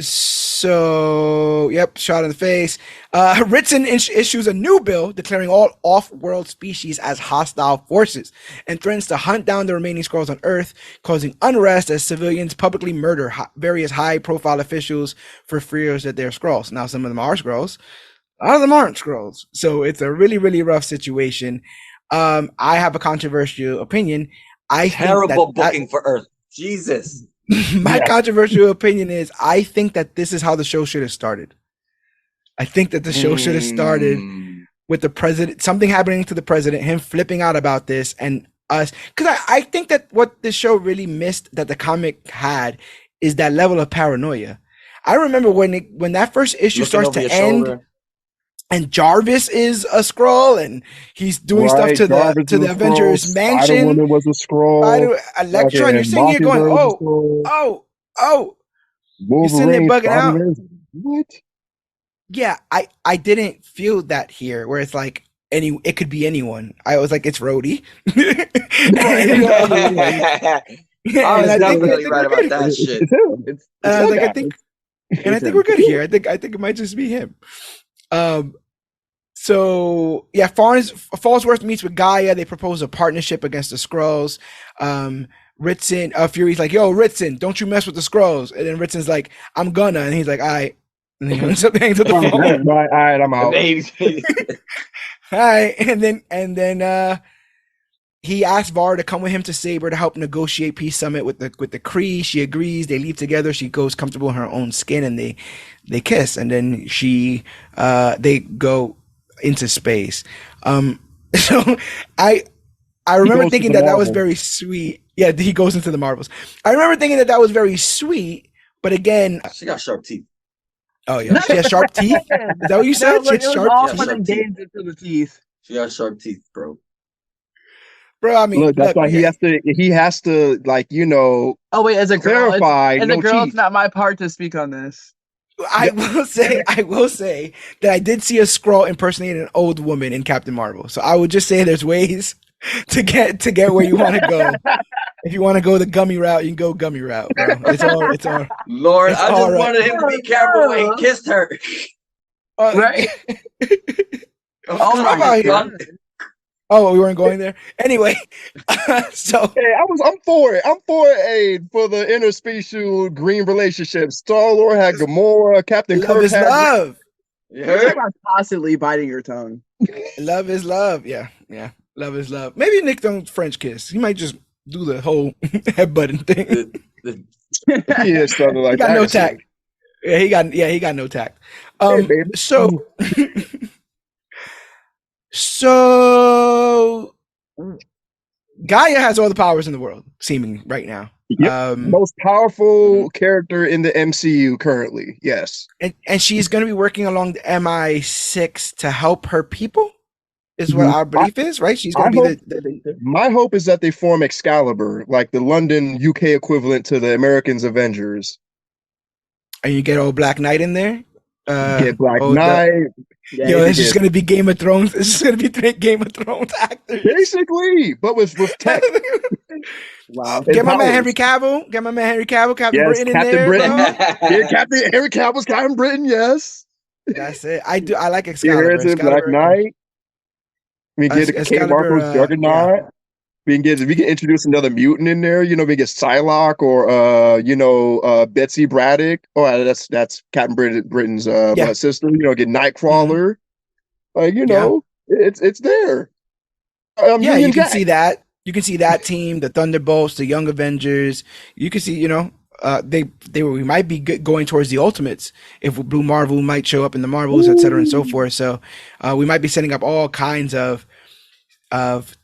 So, yep, shot in the face. Ritson issues a new bill declaring all off-world species as hostile forces and threatens to hunt down the remaining Skrulls on Earth, causing unrest as civilians publicly murder various high-profile officials for fears that they're Skrulls. Now, some of them are Skrulls. A lot of them aren't Skrulls. So it's a really, really rough situation. I have a controversial opinion. I think Terrible that booking for Earth. Jesus. my Yes. controversial opinion is I think that this is how the show should have started. I think that the show should have started with the president, something happening to the president, him flipping out about this, and us. Because I think that what this show really missed that the comic had is that level of paranoia. I remember when that first issue Looking starts over to your end, shoulder. and Jarvis is a Skrull, and he's doing stuff Right, to Jarvis the was a Avengers scroll. mansion. Spider-Woman was a scroll. Electron, you're Fucking sitting here going, Mockingbird was a oh, scroll. oh, you're sitting there Wolverine, bugging out. Spider-Man. What? Yeah, I didn't feel that here, where it's like it could be anyone. I was like, it's Rhodey. Right, and, I and was I definitely think right we're about good. that shit. It's him. It's And I that was like, guy. I think we're good here. I think it might just be him. So yeah, Fallsworth meets with Gaia. They propose a partnership against the Skrulls. Ritson, Fury's like, "Yo, Ritson, don't you mess with the Skrulls." And then Ritson's like, "I'm gonna," and he's like, "All right." And he hangs up the phone. Right, all right, I'm out. All right, and then he asks Var to come with him to Saber to help negotiate peace summit with the Kree. She agrees. They leave together. She goes comfortable in her own skin, and they kiss. And then they go into space. So I remember thinking that was very sweet. Yeah, he goes into the Marvels. I remember thinking that was very sweet. But again, She got sharp teeth. oh yeah, she has sharp teeth. Is that what you said? No, She look, had it was sharp all teeth. fun and games until the teeth. She got sharp teeth, bro. Bro, I mean, Look, that's why he has to like, Oh wait, as a girl, clarify, as no a girl, teeth. it's not my part to speak on this. I will say that I did see a Skrull impersonating an old woman in Captain Marvel. So I would just say there's ways to get where you want to go. If you want to go the gummy route, you can go gummy route, bro. It's all. Lord, It's I just all right. wanted him to be careful when he kissed her. Right? Oh my my God. God. Oh, we weren't going there. Anyway, so Hey, I'm for it. I'm for the interspecial green relationships. Star-Lord had Gamora, Captain love Kirk is had love. You You're heard? about constantly biting your tongue. Love is love. Yeah. Love is love. Maybe Nick don't French kiss. He might just do the whole headbutting thing. He is something like He got that. no tact. Yeah, he got no tact. Hey, baby. So Gaia has all the powers in the world, seeming right now. Yep. Most powerful character in the MCU currently. Yes. And she's going to be working along the MI6 to help her people, is what our belief is, right? She's going to be my hope is that they form Excalibur, like the London, UK equivalent to the Americans Avengers. And you get old Black Knight in there. Get Black Knight. It's just going to be Game of Thrones. It's just going to be Game of Thrones actors. Basically, but with tech. Wow. Get my man Henry Cavill. Captain Britain in there. Britain. Yeah, Captain Henry Cavill's Captain Britain. Yes. That's it. I like Excalibur. Yeah, Black Knight. We get Kate Marco's Juggernaut. Yeah. We can introduce another mutant in there. We get Psylocke or Betsy Braddock. Oh, that's Captain Britain's sister. Get Nightcrawler. It's there. Yeah, you can see that. You can see that team, the Thunderbolts, the Young Avengers. You can see, we might be going towards the Ultimates. If Blue Marvel might show up in the Marvels, etc., and so forth. So we might be setting up all kinds of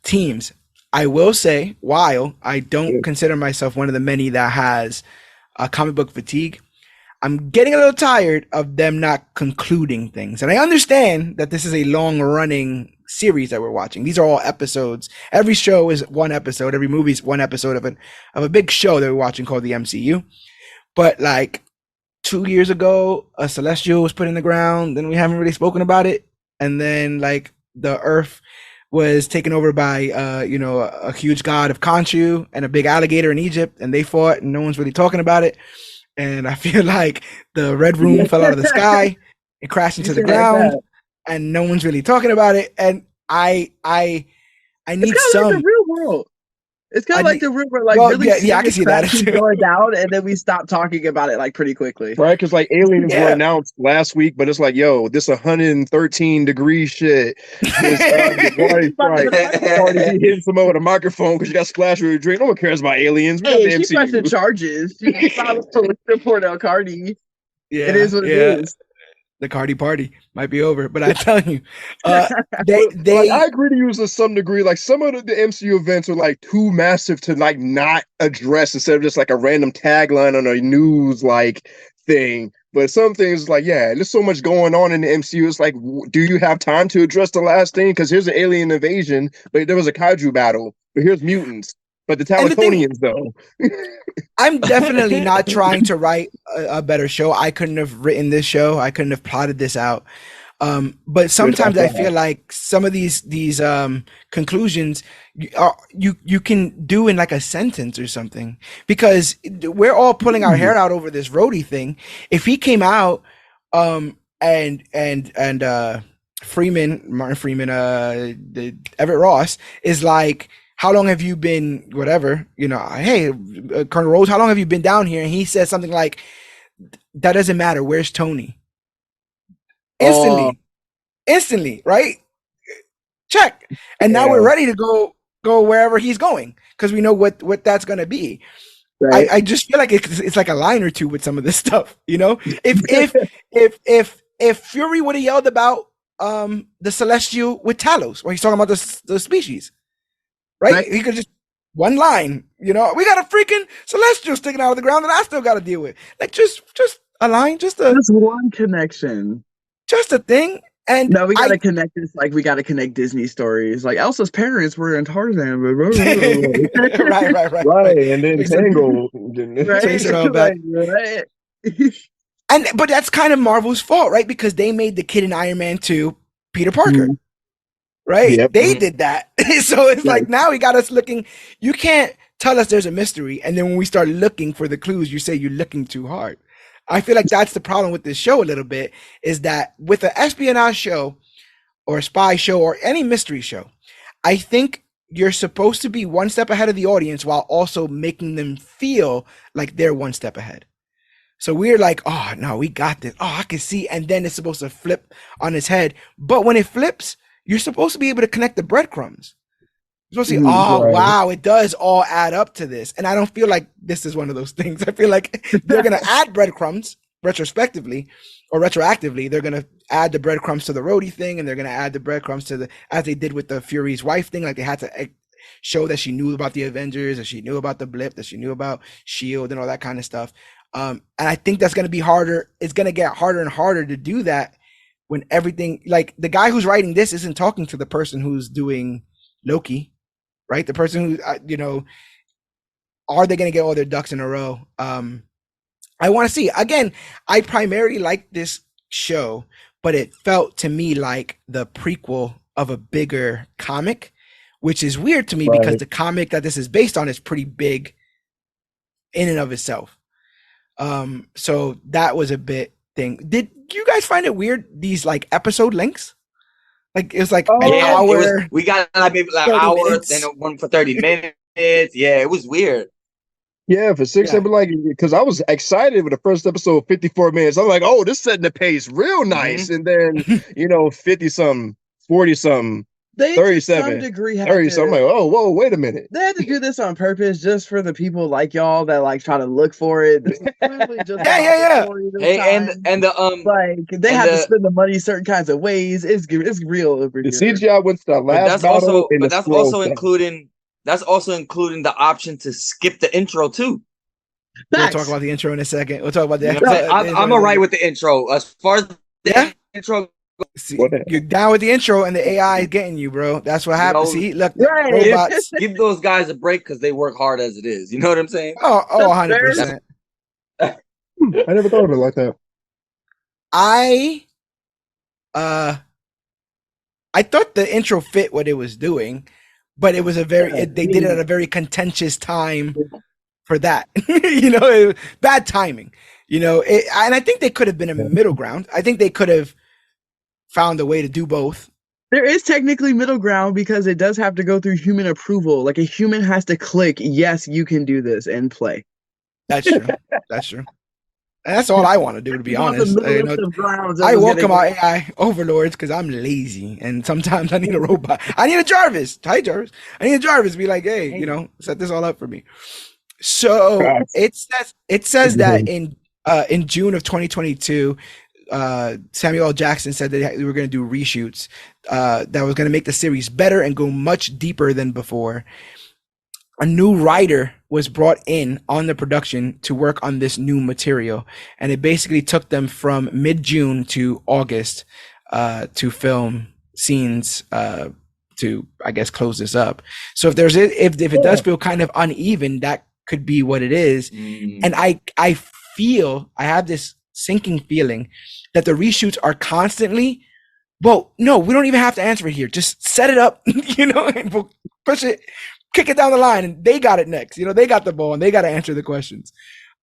teams. I will say, while I don't consider myself one of the many that has a comic book fatigue, I'm getting a little tired of them not concluding things. And I understand that this is a long running series that we're watching. These are all episodes. Every show is one episode. Every movie is one episode of a big show that we're watching called the MCU. But like 2 years ago, a Celestial was put in the ground. Then we haven't really spoken about it. And then like the Earth was taken over by a huge god of Khonshu and a big alligator in Egypt, and they fought, and no one's really talking about it. And I feel like the Red Room fell out of the sky, it crashed into the ground, and no one's really talking about it. And I need some. Like the real world. It's kind of like the real world, like really. I can see that going down, and then we stop talking about it like pretty quickly, right? Because like aliens were announced last week, but it's like, yo, this 113 degree shit. This, Cardi hitting someone with a microphone because you got splashed with a drink. No one cares about aliens. Hey, she pressing charges. She filed a police report on Cardi. Yeah, it is what it is. The Cardi party might be over, but I tell you, they I agree to you to some degree. Like some of the MCU events are like too massive to like not address instead of just like a random tagline on a news like thing. But some things like, yeah, there's so much going on in the MCU. It's like, do you have time to address the last thing? Because here's an alien invasion, but there was a kaiju battle. But here's mutants. But the Talatonians, though. I'm definitely not trying to write a better show. I couldn't have written this show. I couldn't have plotted this out. But sometimes I feel like some of these conclusions you can do in like a sentence or something, because we're all pulling our hair out over this Rhodey thing. If he came out and Martin Freeman, Everett Ross is like, how long have you been, whatever, hey, Colonel Rhodes, how long have you been down here? And he says something like, that doesn't matter. Where's Tony? Instantly, right? Check. And now we're ready to go wherever he's going, because we know what that's going to be. Right. I just feel like it's like a line or two with some of this stuff, If Fury would have yelled about the Celestial with Talos, where he's talking about the species. Right? He could just one line, we got a freaking Celestial sticking out of the ground that I still got to deal with. Like just a line, just one connection, just a thing. And no, we got to connect this. Like we got to connect Disney stories. Like Elsa's parents were in Tarzan, right. And then Tangled, right. But that's kind of Marvel's fault, right? Because they made the kid in Iron Man 2 Peter Parker. Mm-hmm. Right? Yep. They did that. So it's like now we got us looking. You can't tell us there's a mystery, and then when we start looking for the clues, you say you're looking too hard. I feel like that's the problem with this show a little bit, is that with an espionage show or a spy show or any mystery show, I think you're supposed to be one step ahead of the audience while also making them feel like they're one step ahead. So we're like, oh, no, we got this. Oh, I can see. And then it's supposed to flip on its head. But when it flips, you're supposed to be able to connect the breadcrumbs. You're supposed to say, wow, it does all add up to this. And I don't feel like this is one of those things. I feel like they're going to add breadcrumbs retrospectively or retroactively. They're going to add the breadcrumbs to the Rhodey thing, and they're going to add the breadcrumbs to as they did with the Fury's wife thing. Like they had to show that she knew about the Avengers, that she knew about the blip, that she knew about S.H.I.E.L.D. and all that kind of stuff. And I think that's going to be harder. It's going to get harder and harder to do that when everything, like the guy who's writing this isn't talking to the person who's doing Loki, right? The person who, are they going to get all their ducks in a row? I want to see. Again, I primarily like this show, but it felt to me like the prequel of a bigger comic, which is weird to me because the comic that this is based on is pretty big in and of itself. So that was a bit thing. Did you guys find it weird, these like episode lengths? Like it was like an hour. We got maybe like an hour, then one for 30 minutes. Yeah, it was weird. Yeah, for 6, I'd be like, because I was excited with the first episode, 54 minutes. I'm like, oh, this setting the pace real nice. And then, 50 something, 40 something, They to some 37. degree had 30. So I'm like, to. oh, whoa, wait a minute. They had to do this on purpose, just for the people like y'all that like try to look for it. This is clearly just Yeah, about yeah, the yeah. story this Hey, time. and the Like they and have to the spend the money certain kinds of ways. It's real over The here. CGI went to the last battle in the that's scroll also set. including the option to skip the intro too. We'll talk Facts. about the intro in a second. We'll talk about You the, know what I'm saying? the intro I'm in a alright second. with the intro. As far as the Yeah. intro, See, What the you're down with the intro, and the AI is getting you, bro. That's what you happens. know, See, look, Right. robots. give those guys a break because they work hard as it is. You know what I'm saying? Oh, That's fair. 100%. I never thought of it like that. I I thought the intro fit what it was doing, but it was they did it at a very contentious time for that. Bad timing. And I think they could have been a middle ground. I think they could have found a way to do both. There is technically middle ground because it does have to go through human approval. Like a human has to click, yes, you can do this and play. That's true. That's true. And that's all I want to do, to be On the honest. middlest of grounds. I welcome our AI overlords because I'm lazy and sometimes I need a robot. I need a Jarvis. Hi, Jarvis. I need a Jarvis to be like, hey, set this all up for me. So it says that in June of 2022, Samuel L. Jackson said that we were going to do reshoots that was going to make the series better and go much deeper than before. A new writer was brought in on the production to work on this new material, and it basically took them from mid-June to August to film scenes to, I guess, close this up. So if it does feel kind of uneven, that could be what it is. And I have this sinking feeling that the reshoots are constantly, well, no, we don't even have to answer it here. Just set it up, and we'll push it, kick it down the line, and they got it next. They got the ball and they got to answer the questions.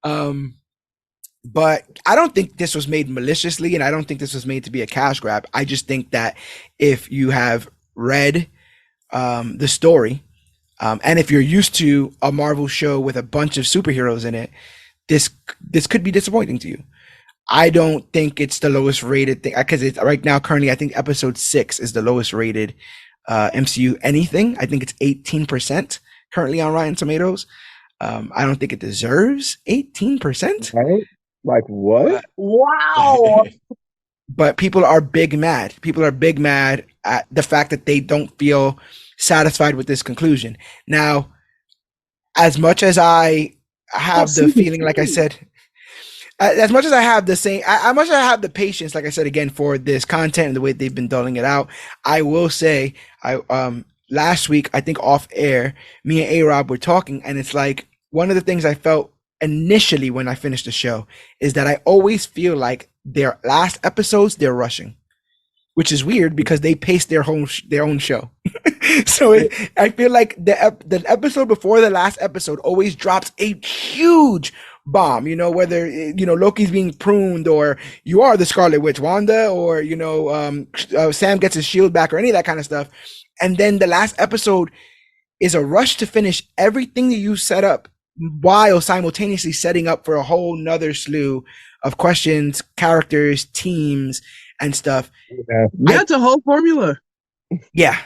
But I don't think this was made maliciously, and I don't think this was made to be a cash grab. I just think that if you have read the story, and if you're used to a Marvel show with a bunch of superheroes in it, this could be disappointing to you. I don't think it's the lowest rated thing, because it's right now currently I think episode 6 is the lowest rated MCU anything. I think it's 18% currently on Rotten Tomatoes. I don't think it deserves 18%. Right? Like what? Wow. But people are big mad. People are big mad at the fact that they don't feel satisfied with this conclusion. Now, as much as I have the feeling, like I said, as much as I have the same, as much as I have the patience, like I said again, for this content and the way they've been doling it out, I will say, last week, I think off air, me and A-Rob were talking, and it's like one of the things I felt initially when I finished the show is that I always feel like their last episodes they're rushing, which is weird because they pace their own show. So I feel like the episode before the last episode always drops a huge bomb, whether Loki's being pruned, or you are the Scarlet Witch, Wanda, or Sam gets his shield back, or any of that kind of stuff. And then the last episode is a rush to finish everything that you set up while simultaneously setting up for a whole nother slew of questions, characters, teams, and stuff. That's a whole formula. Yeah.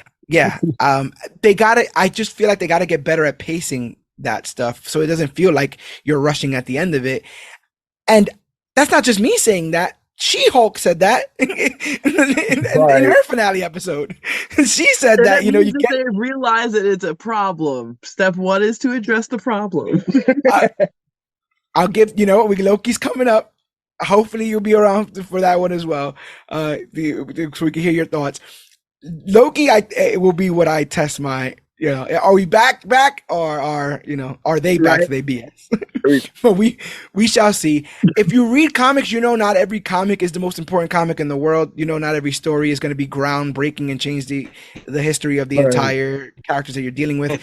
I just feel like they gotta get better at pacing that stuff so it doesn't feel like you're rushing at the end of it. And that's not just me saying that. She-Hulk said that in her finale episode. She said that they realize that it's a problem. Step 1 is to address the problem. I'll give Loki's coming up. Hopefully you'll be around for that one as well, so we can hear your thoughts. Loki, it will be what I test my, are we back, or are they back to their BS? But we shall see. If you read comics, not every comic is the most important comic in the world. Not every story is going to be groundbreaking and change the history of the entire characters that you're dealing with.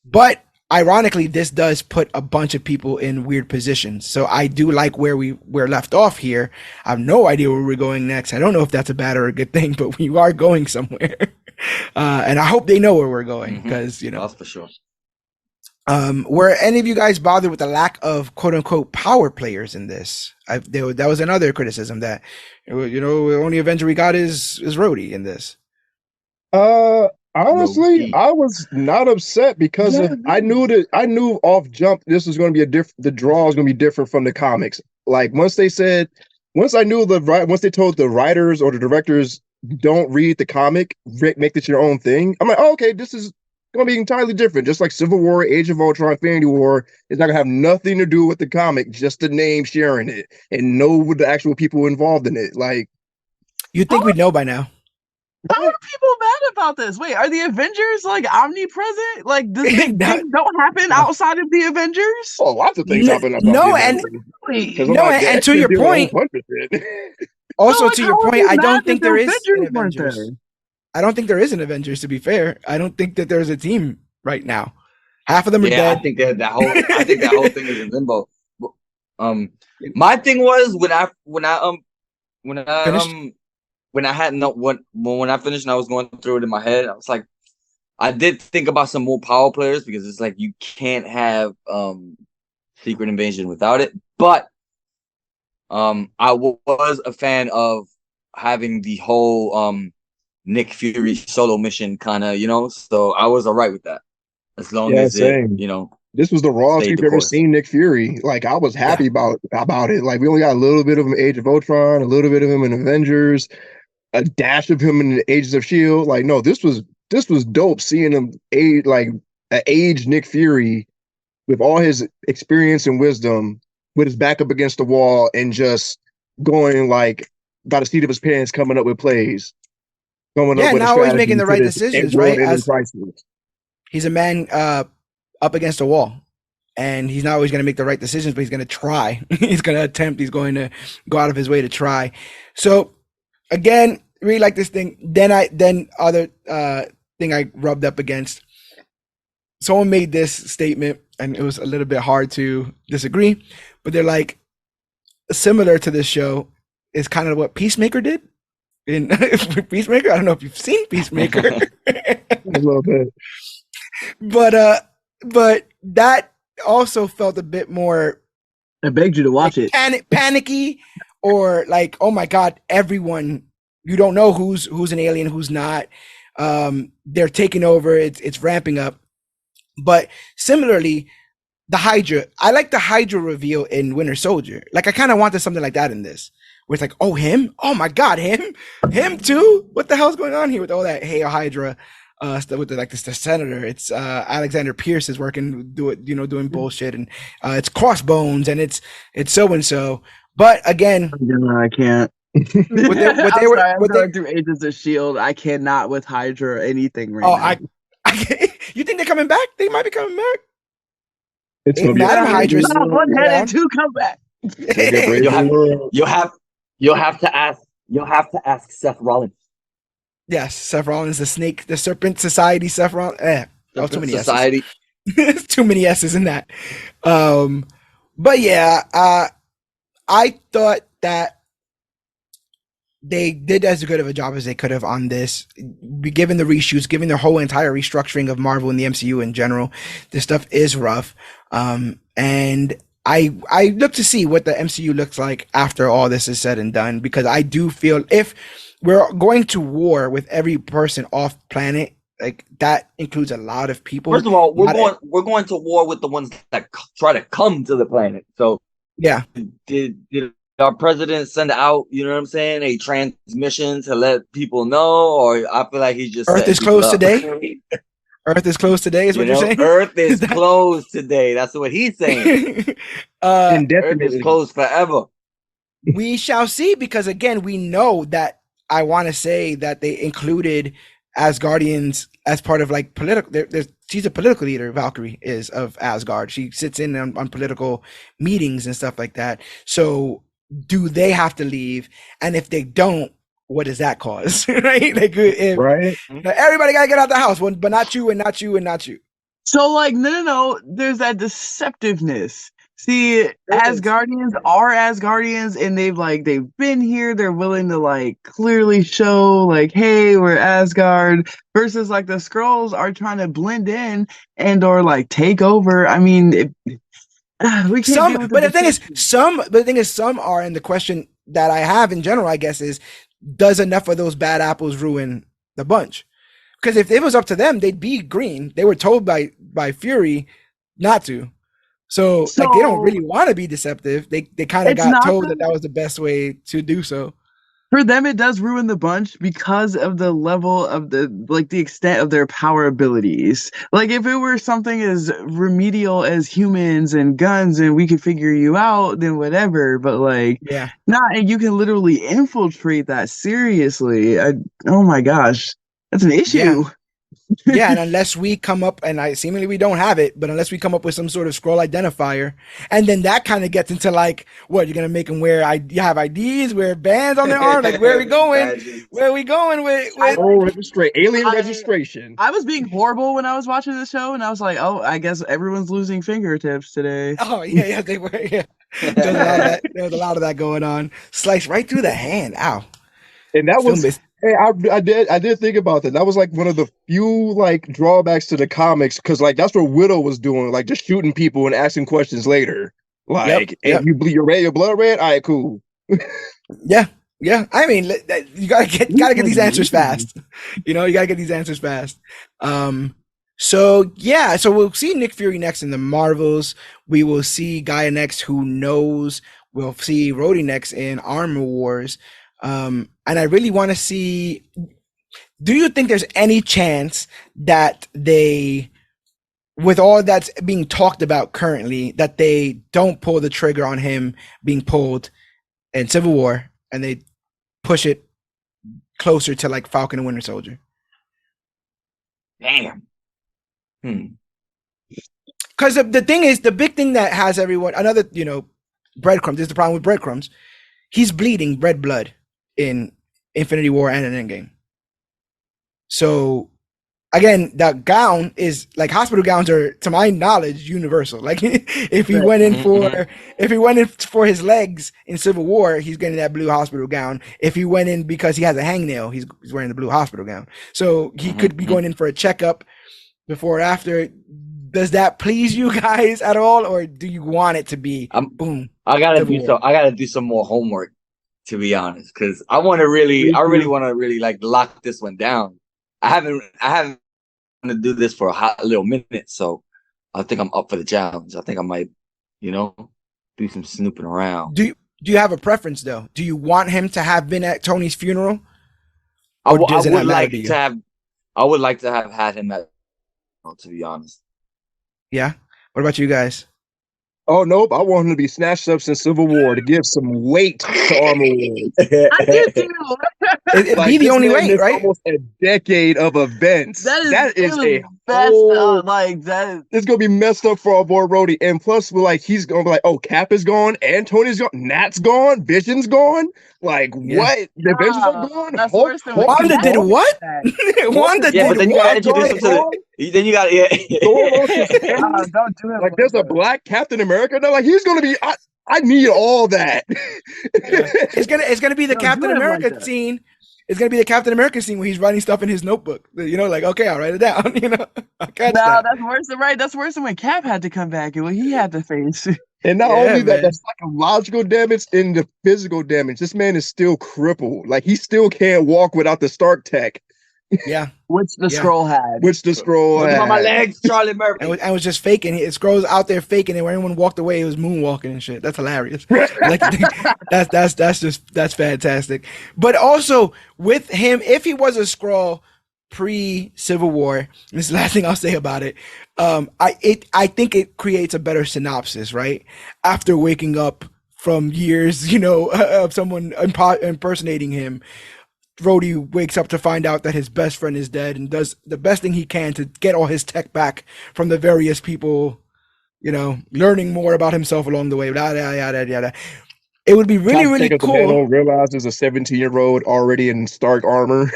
But ironically, this does put a bunch of people in weird positions. So I do like where we're left off here. I have no idea where we're going next. I don't know if that's a bad or a good thing, but we are going somewhere. And I hope they know where we're going, because, that's for sure. Were any of you guys bothered with the lack of quote unquote power players in this? That was another criticism, that, the only Avenger we got is Rhodey in this. Honestly, Loki. I was not upset because I knew off jump this was going to be the draw is going to be different from the comics. Like once they told the writers or the directors don't read the comic, make this your own thing. I'm like, oh, okay, this is going to be entirely different. Just like Civil War, Age of Ultron, Infinity War, it's not going to have nothing to do with the comic, just the name sharing it and know the actual people involved in it. Like, You'd think we'd know by now. How are people mad about this? Wait, are the Avengers like omnipresent? Like, does things don't happen outside of the Avengers? oh, lots of things happen about no, the and Avengers. no, and to your point, also So, like, to how your are point, we I mad don't that think the there is an Avengers weren't Avengers. there? I don't think there is an Avengers. To be fair, I don't think that there's a team right now. Half of them are Yeah, dead. I think that whole thing is in limbo. My thing was Finished? when I had no when I finished and I was going through it in my head, I was like, I did think about some more power players because it's like you can't have Secret Invasion without it. But I was a fan of having the whole Nick Fury solo mission kind of, so I was all right with that as long Yeah, as it, same. This was the rawest stayed we've the ever course. seen Nick Fury. Like I was happy Yeah. about it. Like we only got a little bit of him in Age of Ultron, a little bit of him in Avengers, a dash of him in the Ages of Shield. Like no, this was dope seeing him like an age Nick Fury with all his experience and wisdom, with his back up against the wall and just going like by the seat of his pants, coming up with plays, coming up Yeah, with a not always making strategy the to right this decisions, world right? ending As crisis. he's a man up against a wall, and he's not always going to make the right decisions, but he's going to try. He's going to attempt. He's going to go out of his way to try. So again, really like this thing. Then other thing I rubbed up against. Someone made this statement, and it was a little bit hard to disagree, but they're like, similar to this show is kind of what Peacemaker did in Peacemaker. I don't know if you've seen Peacemaker, A little bit. but that also felt a bit more I begged you to watch it. panicky, or like, oh my god, everyone, you don't know who's an alien, who's not. They're taking over. It's ramping up. But similarly, the Hydra, I like the Hydra reveal in Winter Soldier. Like I kind of wanted something like that in this, where it's like, oh him, oh my god, him too. What the hell's going on here with all that Hail Hydra stuff with the senator? It's Alexander Pierce is working, doing bullshit, and it's Crossbones, and it's so and so. But again, I can't. what I'm were, sorry, I'm what going through Agents of Shield. I cannot with Hydra or anything right now. You think they're coming back? They might be coming back. It's gonna be Madam Hydra's one-headed to come back. You'll have to ask Seth Rollins. Yes, Seth Rollins, the Snake, the Serpent Society, Seth Rollins. Too many Society. S's. Too many S's in that. But yeah, I thought that they did as good of a job as they could have on this. Given the reshoots, given the whole entire restructuring of Marvel and the MCU in general, this stuff is rough. And I look to see what the MCU looks like after all this is said and done, because I do feel if we're going to war with every person off planet, like that includes a lot of people. First of all, we're going to war with the ones that try to come to the planet. So yeah, did our president send out, you know what I'm saying, a transmission to let people know, or I feel like he just Earth is closed today. Earth is closed today is what you're saying? Earth is closed today. That's what he's saying. Earth is closed forever. We shall see, because again, we know that I want to say that they included Asgardians as part of like political. She's a political leader. Valkyrie is of Asgard. She sits in on political meetings and stuff like that. So do they have to leave? And if they don't, what does that cause? Right? Like, right? Everybody gotta get out the house, but not you, and not you, and not you. So like, no. There's that deceptiveness. See, Asgardians are Asgardians, and they've been here. They're willing to like clearly show like, hey, we're Asgard. Versus like the Skrulls are trying to blend in and or like take over. I mean, we can't. But the thing is, some are. And the question that I have in general, I guess, is, does enough of those bad apples ruin the bunch? because if it was up to them, they'd be green. They were told by Fury not to. So like they don't really want to be deceptive. They kind of got told that was the best way to do so. For them, it does ruin the bunch because of the level of the extent of their power abilities. Like if it were something as remedial as humans and guns and we could figure you out, then whatever. But like, yeah, not and you can literally infiltrate that seriously. Oh my gosh, that's an issue. Yeah. Yeah, and unless we come up, and seemingly we don't have it, but unless we come up with some sort of scroll identifier, and then that kind of gets into like, what, you're gonna make them you have IDs, wear bands on their arm, like where are we going? Where are we going with alien registration? I was being horrible when I was watching the show, and I was like, oh, I guess everyone's losing fingertips today. Oh yeah, they were. Yeah, there was a lot of that going on. Sliced right through the hand. Ow. And that was. Hey, I did think about that. That was like one of the few like drawbacks to the comics, because like that's what Widow was doing, like just shooting people and asking questions later. Like, and you bleed your blood red. All right, cool. Yeah. I mean, you gotta get these answers fast. You gotta get these answers fast. So we'll see Nick Fury next in the Marvels. We will see Gaia next. Who knows? We'll see Rhodey next in Armor Wars. And I really want to see, do you think there's any chance that they, with all that's being talked about currently, that they don't pull the trigger on him being pulled in Civil War and they push it closer to like Falcon and Winter Soldier? Damn. Because the thing is, the big thing that has everyone, another, breadcrumbs, this is the problem with breadcrumbs. He's bleeding red blood in Infinity War and in Endgame. So again, the gown is like, hospital gowns are, to my knowledge, universal. Like if he went in for his legs in Civil War, he's getting that blue hospital gown. If he went in because he has a hangnail, he's wearing the blue hospital gown. So he could be going in for a checkup before or after. Does that please you guys at all, or do you want it to be boom? I gotta do some more homework, to be honest, because I really want to like lock this one down. I haven't to do this for a hot little minute, so I think I'm up for the challenge. I think I might, do some snooping around. Do you have a preference though? Do you want him to have been at Tony's funeral? I would like to have had him at, to be honest. Yeah. What about you guys? Oh, nope. I want him to be snatched up since Civil War to give some weight to Armor Wars. I did too. It'd be the only way, right? Almost a decade of events. That is a best. It's gonna be messed up for our boy Rhodey. And plus, he's gonna be like, oh, Cap is gone, and Tony's gone, Nat's gone, Vision's gone. Like what? The Avengers are gone. Wanda did what? Wanda did what? Then you gotta introduce him to then you got don't do it. Like there's a black Captain America. No, like he's gonna be. I need all that. It's gonna be the Captain America scene. It's gonna be the Captain America scene where he's writing stuff in his notebook. Like, okay, I'll write it down. I'll catch that. That's worse than That's worse than when Cap had to come back and what he had to face. And not only that, the psychological damage and the physical damage. This man is still crippled. Like he still can't walk without the Stark tech. Yeah, which the scroll had. On my legs, Charlie Murphy. And was just faking. It scrolls out there faking it. When anyone walked away, it was moonwalking and shit. That's hilarious. Like, that's fantastic. But also with him, if he was a scroll pre-Civil War, this is the last thing I'll say about it. I think it creates a better synopsis, right? After waking up from years, of someone impersonating him. Rhodey wakes up to find out that his best friend is dead and does the best thing he can to get all his tech back from the various people, learning more about himself along the way. Yada, yada, yada. It would be really, really cool. The man don't realize there's a 17-year-old already in Stark armor.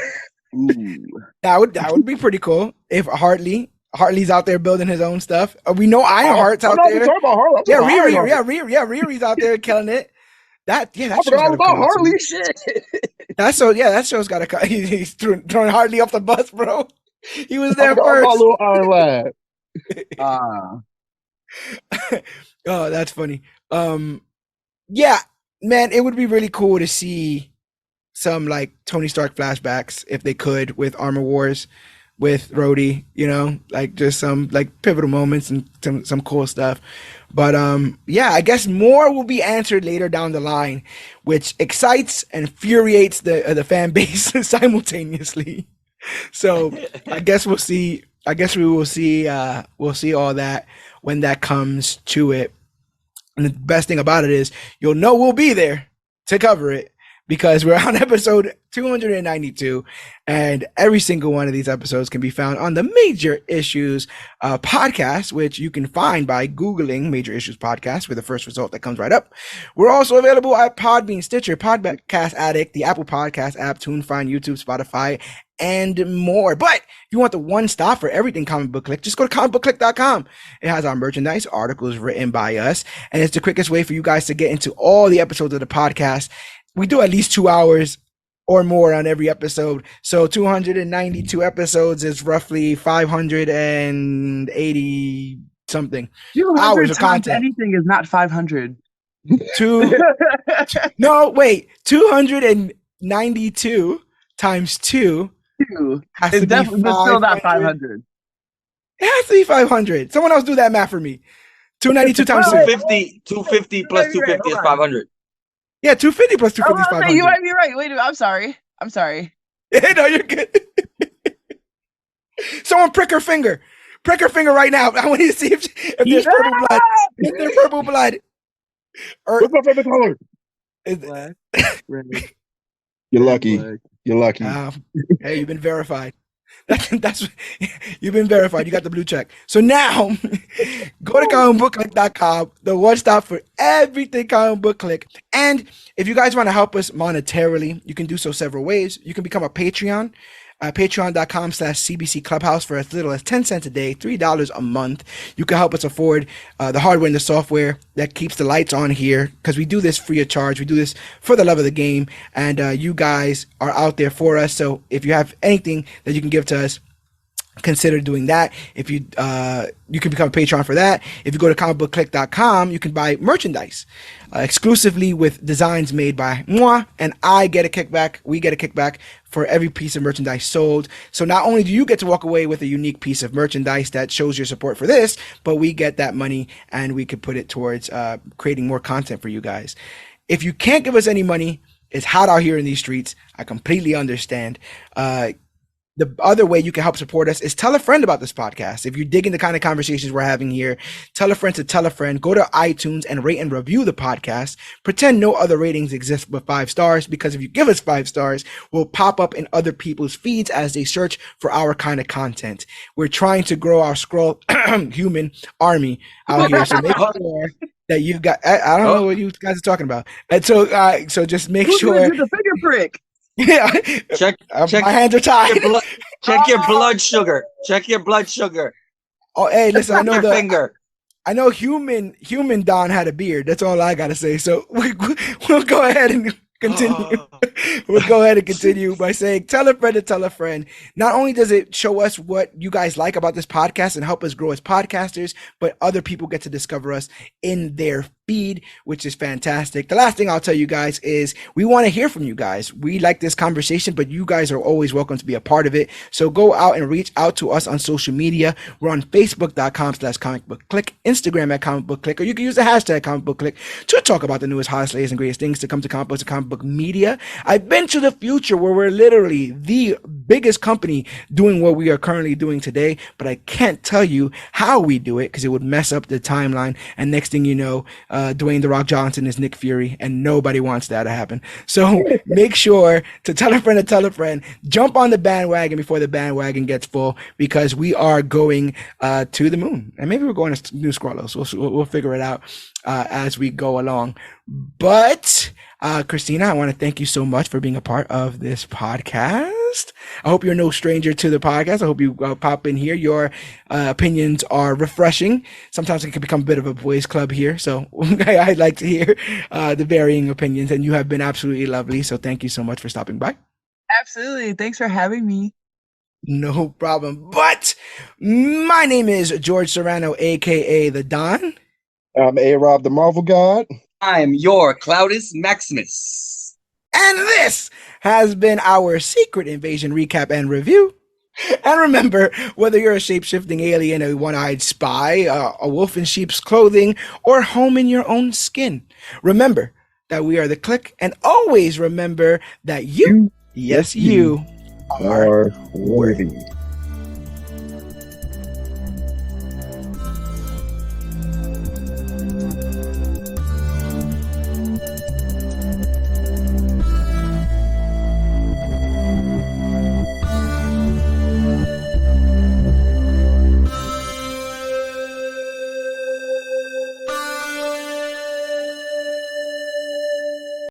That would be pretty cool if Hartley's out there building his own stuff. We know Ironheart's out there. Riri's out there killing it. That show's about Harley shit. That show's got to cut. He's throwing Harley off the bus, bro. He was there first. My little Iron Lad. Oh, that's funny. Yeah, man, it would be really cool to see some like Tony Stark flashbacks if they could with Armor Wars. with Rhodey, you know, like just some like pivotal moments and some cool stuff. But yeah, I guess more will be answered later down the line, which excites and infuriates the fan base simultaneously. So I guess we'll see. I guess we will see. We'll see all that when that comes to it. And the best thing about it is you'll know we'll be there to cover it because we're on episode 292, and every single one of these episodes can be found on the Major Issues podcast, which you can find by Googling Major Issues Podcast for the first result that comes right up. We're also available at Podbean, Stitcher, Podcast Addict, the Apple Podcast app, TuneFind, YouTube, Spotify, and more. But if you want the one stop for everything Comic Book Clique, just go to comicbookclique.com. It has our merchandise, articles written by us, and it's the quickest way for you guys to get into all the episodes of the podcast. We do at least 2 hours or more on every episode. So 292 episodes is roughly 580 something hours of content. Anything is not 500. No, wait. 292 times 2 has to be still not 500. It has to be 500. Someone else do that math for me. 292 times 250 plus 250 is 500. Yeah, 250 plus 250 is 500. You might be right. Wait, I'm sorry. No, you're good. Someone prick her finger. Prick her finger right now. I want you to see if there's purple blood. If there's purple blood. What's my favorite color? Black, red. You're lucky. Black. You're lucky. Hey, you've been verified. That's you've been verified. You got the blue check. So now go to comicbookclique.com, the one stop for everything Comic Book Clique. And if you guys want to help us monetarily, you can do so several ways. You can become a Patreon. Patreon.com/CBC Clubhouse for as little as 10 cents a day, $3 a month. You can help us afford the hardware and the software that keeps the lights on here, because we do this free of charge. We do this for the love of the game, and you guys are out there for us. So if you have anything that you can give to us, consider doing that. If you you can become a patron for that. If you go to comicbookclique.com, you can buy merchandise exclusively with designs made by moi, and I get a kickback. We get a kickback for every piece of merchandise sold. So not only do you get to walk away with a unique piece of merchandise that shows your support for this, but we get that money and we could put it towards creating more content for you guys. If you can't give us any money, it's hot out here in these streets. I completely understand. The other way you can help support us is tell a friend about this podcast. If you're digging the kind of conversations we're having here, tell a friend to tell a friend. Go to iTunes and rate and review the podcast. Pretend no other ratings exist but 5 stars, because if you give us 5 stars, we'll pop up in other people's feeds as they search for our kind of content. We're trying to grow our scroll human army out here. So make sure that you got, I don't know what you guys are talking about. And so just make sure. The finger prick. Yeah, Check. My hands are tied. Check your blood sugar. Check your blood sugar. Oh, hey, listen, I know your finger. I know human Don had a beard. That's all I gotta say. So we'll go ahead and continue. We'll go ahead and continue by saying, tell a friend to tell a friend. Not only does it show us what you guys like about this podcast and help us grow as podcasters, but other people get to discover us in their feed, which is fantastic. The last thing I'll tell you guys is we want to hear from you guys. We like this conversation, but you guys are always welcome to be a part of it. So go out and reach out to us on social media. We're on Facebook.com/ComicBookClique, Instagram at ComicBookClique, or you can use the hashtag ComicBookClique to talk about the newest, hottest, latest, and greatest things to come to comic books and comic book media. I've been to the future where we're literally the biggest company doing what we are currently doing today, but I can't tell you how we do it because it would mess up the timeline. And next thing you know, Dwayne "The Rock" Johnson is Nick Fury, and nobody wants that to happen. So make sure to tell a friend to tell a friend. Jump on the bandwagon before the bandwagon gets full, because we are going to the moon, and maybe we're going to New Squallows. We'll figure it out as we go along. But Christina, I want to thank you so much for being a part of this podcast. I hope you're no stranger to the podcast. I hope you pop in here. Your opinions are refreshing. Sometimes it can become a bit of a boys club here. So I'd like to hear the varying opinions, and you have been absolutely lovely. So thank you so much for stopping by. Absolutely. Thanks for having me. No problem. But my name is George Serrano, aka the Don. I'm A-Rob, the Marvel God. I'm your Cloudus Maximus. And this has been our Secret Invasion recap and review. And remember, whether you're a shape-shifting alien, a one-eyed spy, a wolf in sheep's clothing, or home in your own skin, remember that we are the Clique, and always remember that you, You, yes, yes, you you, are are worthy. worthy.